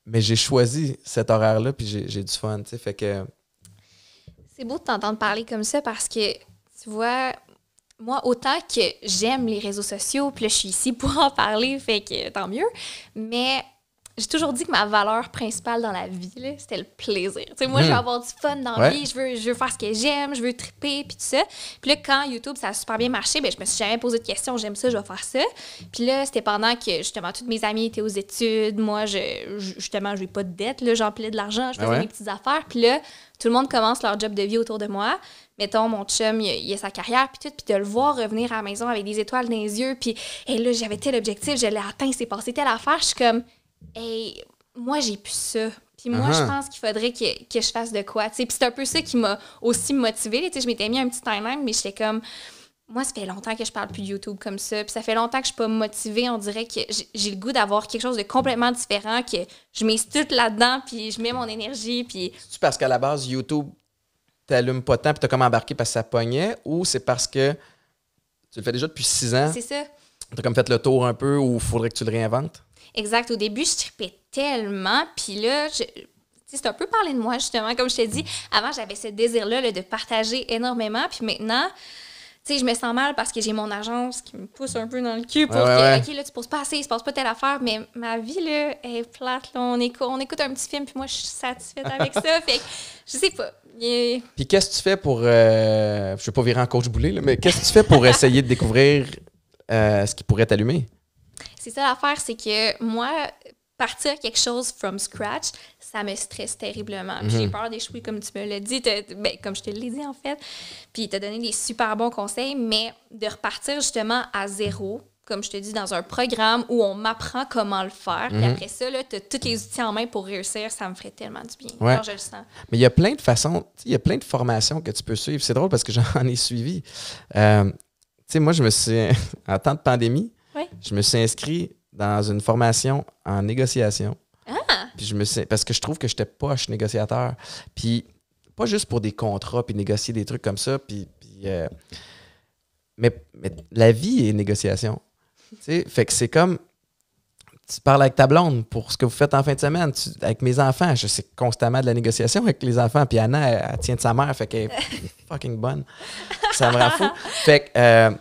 mais j'ai choisi cet horaire-là, puis j'ai du fun, tu sais. Fait que... C'est beau de t'entendre parler comme ça parce que, tu vois, moi, autant que j'aime les réseaux sociaux, puis là, je suis ici pour en parler, fait que tant mieux. Mais j'ai toujours dit que ma valeur principale dans la vie, là, c'était le plaisir. Tu sais, moi, je veux avoir du fun dans la vie, je veux faire ce que j'aime, je veux triper, puis tout ça. Puis là, quand YouTube, ça a super bien marché, ben, je me suis jamais posé de questions, j'aime ça, je vais faire ça. Puis là, c'était pendant que, justement, toutes mes amies étaient aux études. Moi, justement, je n'ai pas de dette, là, j'empilais de l'argent, je faisais mes petites affaires. Puis là, tout le monde commence leur job de vie autour de moi. Mettons, mon chum, il a sa carrière, puis tout, puis de le voir revenir à la maison avec des étoiles dans les yeux, puis là, j'avais tel objectif, je l'ai atteint, c'est passé telle affaire, je suis comme... Hey, moi, j'ai plus ça. Puis moi, je pense qu'il faudrait que je fasse de quoi. Puis c'est un peu ça qui m'a aussi motivée. Je m'étais mis un petit timeline, mais j'étais comme... Moi, ça fait longtemps que je parle plus de YouTube comme ça. Puis ça fait longtemps que je suis pas motivée. On dirait que j'ai le goût d'avoir quelque chose de complètement différent, que je mets tout là-dedans, puis je mets mon énergie. Puis... C'est parce qu'à la base, YouTube t'allume pas tant, puis t'as comme embarqué parce que ça pognait, ou c'est parce que tu le fais déjà depuis 6 ans? C'est ça. T'as comme fait le tour un peu, ou il faudrait que tu le réinventes? Exact. Au début, je tripais tellement. Puis là, c'est un peu parler de moi, justement. Comme je t'ai dit, avant, j'avais ce désir-là là, de partager énormément. Puis maintenant, tu sais, je me sens mal parce que j'ai mon agence qui me pousse un peu dans le cul pour ouais. OK, là, tu poses pas assez, il se passe pas telle affaire, mais ma vie, là, est plate, là. On écoute un petit film, puis moi, je suis satisfaite avec ça. Fait que, je sais pas. Puis qu'est-ce que tu fais pour... je vais pas virer en coach boulé, là, mais qu'est-ce que tu fais pour essayer de découvrir ce qui pourrait t'allumer? C'est ça l'affaire, c'est que moi, partir quelque chose from scratch, ça me stresse terriblement. Puis j'ai peur d'échouer, comme tu me l'as dit, comme je te l'ai dit en fait. Puis tu as donné des super bons conseils, mais de repartir justement à zéro, comme je te dis, dans un programme où on m'apprend comment le faire. Puis après ça, tu as tous les outils en main pour réussir, ça me ferait tellement du bien. Ouais. Alors, je le sens. Mais il y a plein de façons, il y a plein de formations que tu peux suivre. C'est drôle parce que j'en ai suivi. Tu sais, moi, je me suis, en temps de pandémie, je me suis inscrit dans une formation en négociation. Puis parce que je trouve que je n'étais pas négociateur. Puis pas juste pour des contrats puis négocier des trucs comme ça. Mais la vie est négociation. T'sais, fait que c'est comme tu parles avec ta blonde pour ce que vous faites en fin de semaine. Avec mes enfants, je sais constamment de la négociation avec les enfants. Puis Anna, elle tient de sa mère, fait qu'elle est fucking bonne. Ça me rend fou. Fait que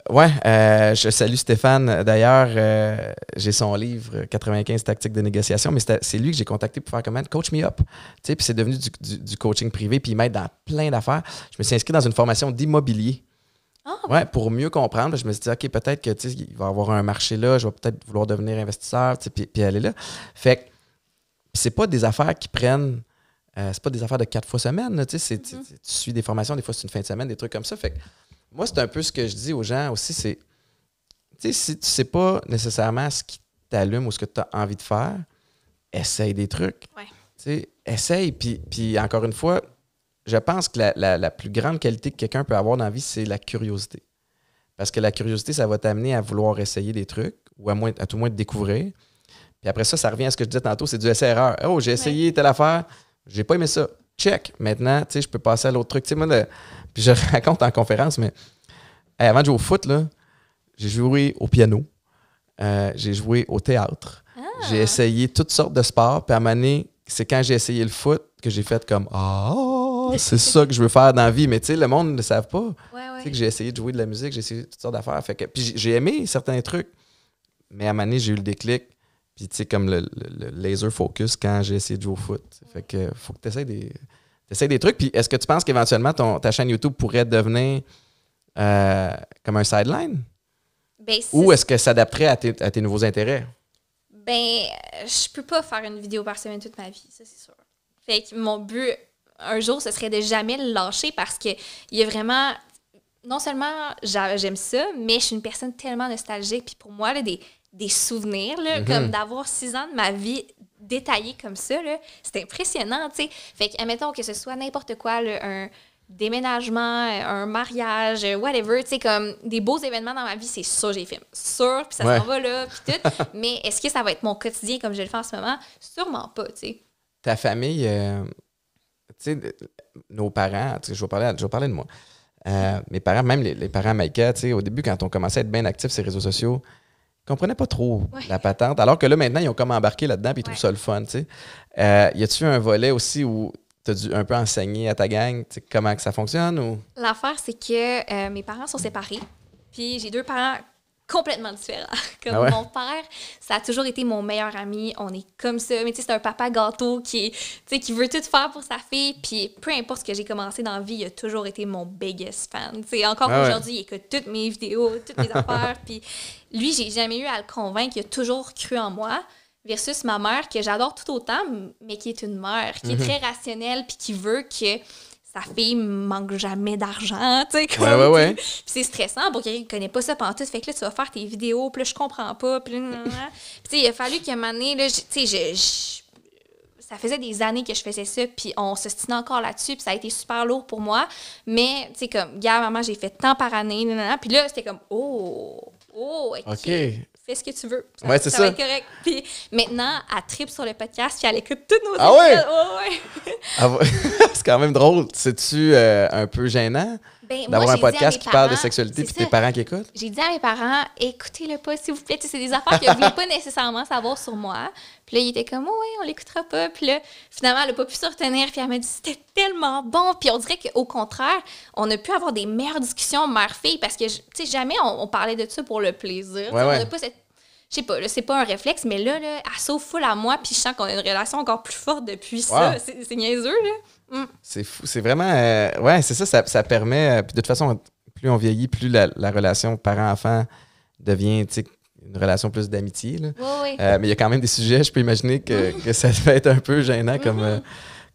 je salue Stéphane. D'ailleurs, j'ai son livre 95 tactiques de négociation, mais c'est lui que j'ai contacté pour faire comment? Coach me up. Puis c'est devenu du coaching privé, puis il m'aide dans plein d'affaires. Je me suis inscrit dans une formation d'immobilier. Pour mieux comprendre. Je me suis dit, OK, peut-être que il va y avoir un marché là, je vais peut-être vouloir devenir investisseur, puis aller là. Fait que c'est pas des affaires qui prennent. C'est pas des affaires de 4 fois semaine. Là, tu suis des formations, des fois c'est une fin de semaine, des trucs comme ça. Fait que moi, c'est un peu ce que je dis aux gens aussi, c'est, si tu sais pas nécessairement ce qui t'allume ou ce que tu as envie de faire, essaye des trucs. Essaye, puis encore une fois, je pense que la plus grande qualité que quelqu'un peut avoir dans la vie, c'est la curiosité. Parce que la curiosité, ça va t'amener à vouloir essayer des trucs, ou à tout le moins de découvrir. Puis après ça revient à ce que je disais tantôt, c'est du essai-erreur. Oh, j'ai essayé telle affaire, j'ai pas aimé ça. Check. Maintenant, je peux passer à l'autre truc. Puis je raconte en conférence, mais avant de jouer au foot, là, j'ai joué au piano, j'ai joué au théâtre, j'ai essayé toutes sortes de sports, puis à un moment donné, c'est quand j'ai essayé le foot que j'ai fait comme c'est ça que je veux faire dans la vie. Mais le monde ne le savent pas. Que j'ai essayé de jouer de la musique, j'ai essayé toutes sortes d'affaires. Puis j'ai aimé certains trucs, mais à un moment donné, j'ai eu le déclic. Puis comme le laser focus quand j'ai essayé de jouer au foot. Fait que faut que tu essayes des trucs. Puis est-ce que tu penses qu'éventuellement ta chaîne YouTube pourrait devenir comme un sideline? Ou est-ce que ça s'adapterait à tes nouveaux intérêts? Je peux pas faire une vidéo par semaine toute ma vie, ça c'est sûr. Fait que mon but, un jour, ce serait de jamais le lâcher parce que il y a vraiment... Non seulement j'aime ça, mais je suis une personne tellement nostalgique. Puis pour moi, là, des souvenirs, là, comme d'avoir 6 ans de ma vie détaillés comme ça, là, c'est impressionnant, tu sais. Fait que, admettons que ce soit n'importe quoi, là, un déménagement, un mariage, whatever, tu sais, comme des beaux événements dans ma vie, c'est sûr, j'ai fait sûr, puis ça s'en va là, puis tout. Mais est-ce que ça va être mon quotidien comme je le fais en ce moment? Sûrement pas, tu sais. Ta famille, tu sais, nos parents, je vais parler de moi. Mes parents, même les parents Maïka, tu sais, au début, quand on commençait à être bien actifs sur les réseaux sociaux, ils comprenaient pas trop la patente. Alors que là, maintenant, ils ont comme embarqué là-dedans puis ils trouvent ça le fun, tu sais. Y a-tu un volet aussi où tu as dû un peu enseigner à ta gang comment que ça fonctionne? Ou? L'affaire, c'est que mes parents sont séparés. Puis j'ai 2 parents complètement différents. Comme mon père, ça a toujours été mon meilleur ami. On est comme ça. Mais tu sais, c'est un papa gâteau qui veut tout faire pour sa fille. Puis peu importe ce que j'ai commencé dans la vie, il a toujours été mon biggest fan. T'sais, encore aujourd'hui, il écoute toutes mes vidéos, toutes mes affaires. Puis lui, j'ai jamais eu à le convaincre. Il a toujours cru en moi. Versus ma mère, que j'adore tout autant, mais qui est une mère, qui est très rationnelle, puis qui veut que sa fille manque jamais d'argent, tu sais. Puis c'est stressant pour quelqu'un qui connaît pas ça pantoute. Fait que là, tu vas faire tes vidéos, puis là, je comprends pas, puis là, tu sais, il a fallu qu'à un moment donné, là, tu sais, ça faisait des années que je faisais ça, puis on s'ostinait encore là-dessus, puis ça a été super lourd pour moi. Mais, tu sais, comme, gars, maman, j'ai fait tant par année, puis là, c'était comme, OK. Fais ce que tu veux. Ça va être correct. Puis maintenant, elle tripe sur le podcast, puis elle écoute tous nos épisodes. C'est quand même drôle. C'est-tu un peu gênant? d'avoir un podcast qui parle de sexualité puis tes parents qui écoutent? J'ai dit à mes parents, écoutez-le pas, s'il vous plaît. C'est des affaires qu'ils ne voulaient pas nécessairement savoir sur moi. Puis là, ils étaient comme, oui, on l'écoutera pas. Puis là, finalement, elle n'a pas pu se retenir. Puis elle m'a dit, c'était tellement bon. Puis on dirait qu'au contraire, on a pu avoir des meilleures discussions mère-fille parce que, tu sais, jamais on parlait de ça pour le plaisir. On n'a pas cette. Je sais pas, là, c'est pas un réflexe, mais là, elle s'ouvre full à moi, puis je sens qu'on a une relation encore plus forte depuis ça. C'est niaiseux, là. C'est fou. C'est vraiment... c'est ça permet... puis de toute façon, plus on vieillit, plus la relation parent-enfant devient, tu sais, une relation plus d'amitié, là. Oui. Mais il y a quand même des sujets, je peux imaginer que ça devait être un peu gênant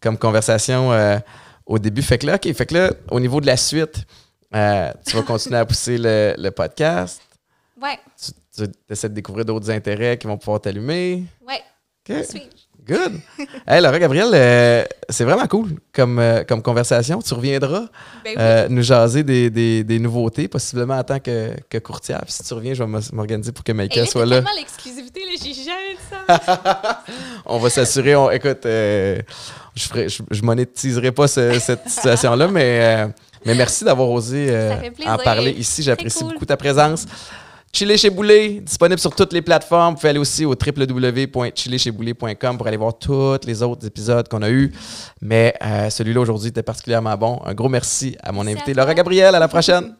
comme conversation au début. Fait que là, au niveau de la suite, tu vas continuer à pousser le podcast. Ouais. Tu essaies de découvrir d'autres intérêts qui vont pouvoir t'allumer. Ouais. OK. Good. Hey, Laura Gabrielle, c'est vraiment cool comme conversation. Tu reviendras nous jaser des nouveautés, possiblement en tant que courtière. Puis si tu reviens, je vais m'organiser pour que Maïka soit là. C'est tellement l'exclusivité, là, j'ai jamais dit ça. On va s'assurer. Écoute, je monétiserai pas cette situation-là, mais merci d'avoir osé en parler ici. J'apprécie beaucoup ta présence. Chiller chez Boulay, disponible sur toutes les plateformes. Vous pouvez aller aussi au www.chillerchezdboulay.com pour aller voir tous les autres épisodes qu'on a eus. Mais celui-là aujourd'hui était particulièrement bon. Un gros merci à mon invité Laura Gabrielle. À la prochaine!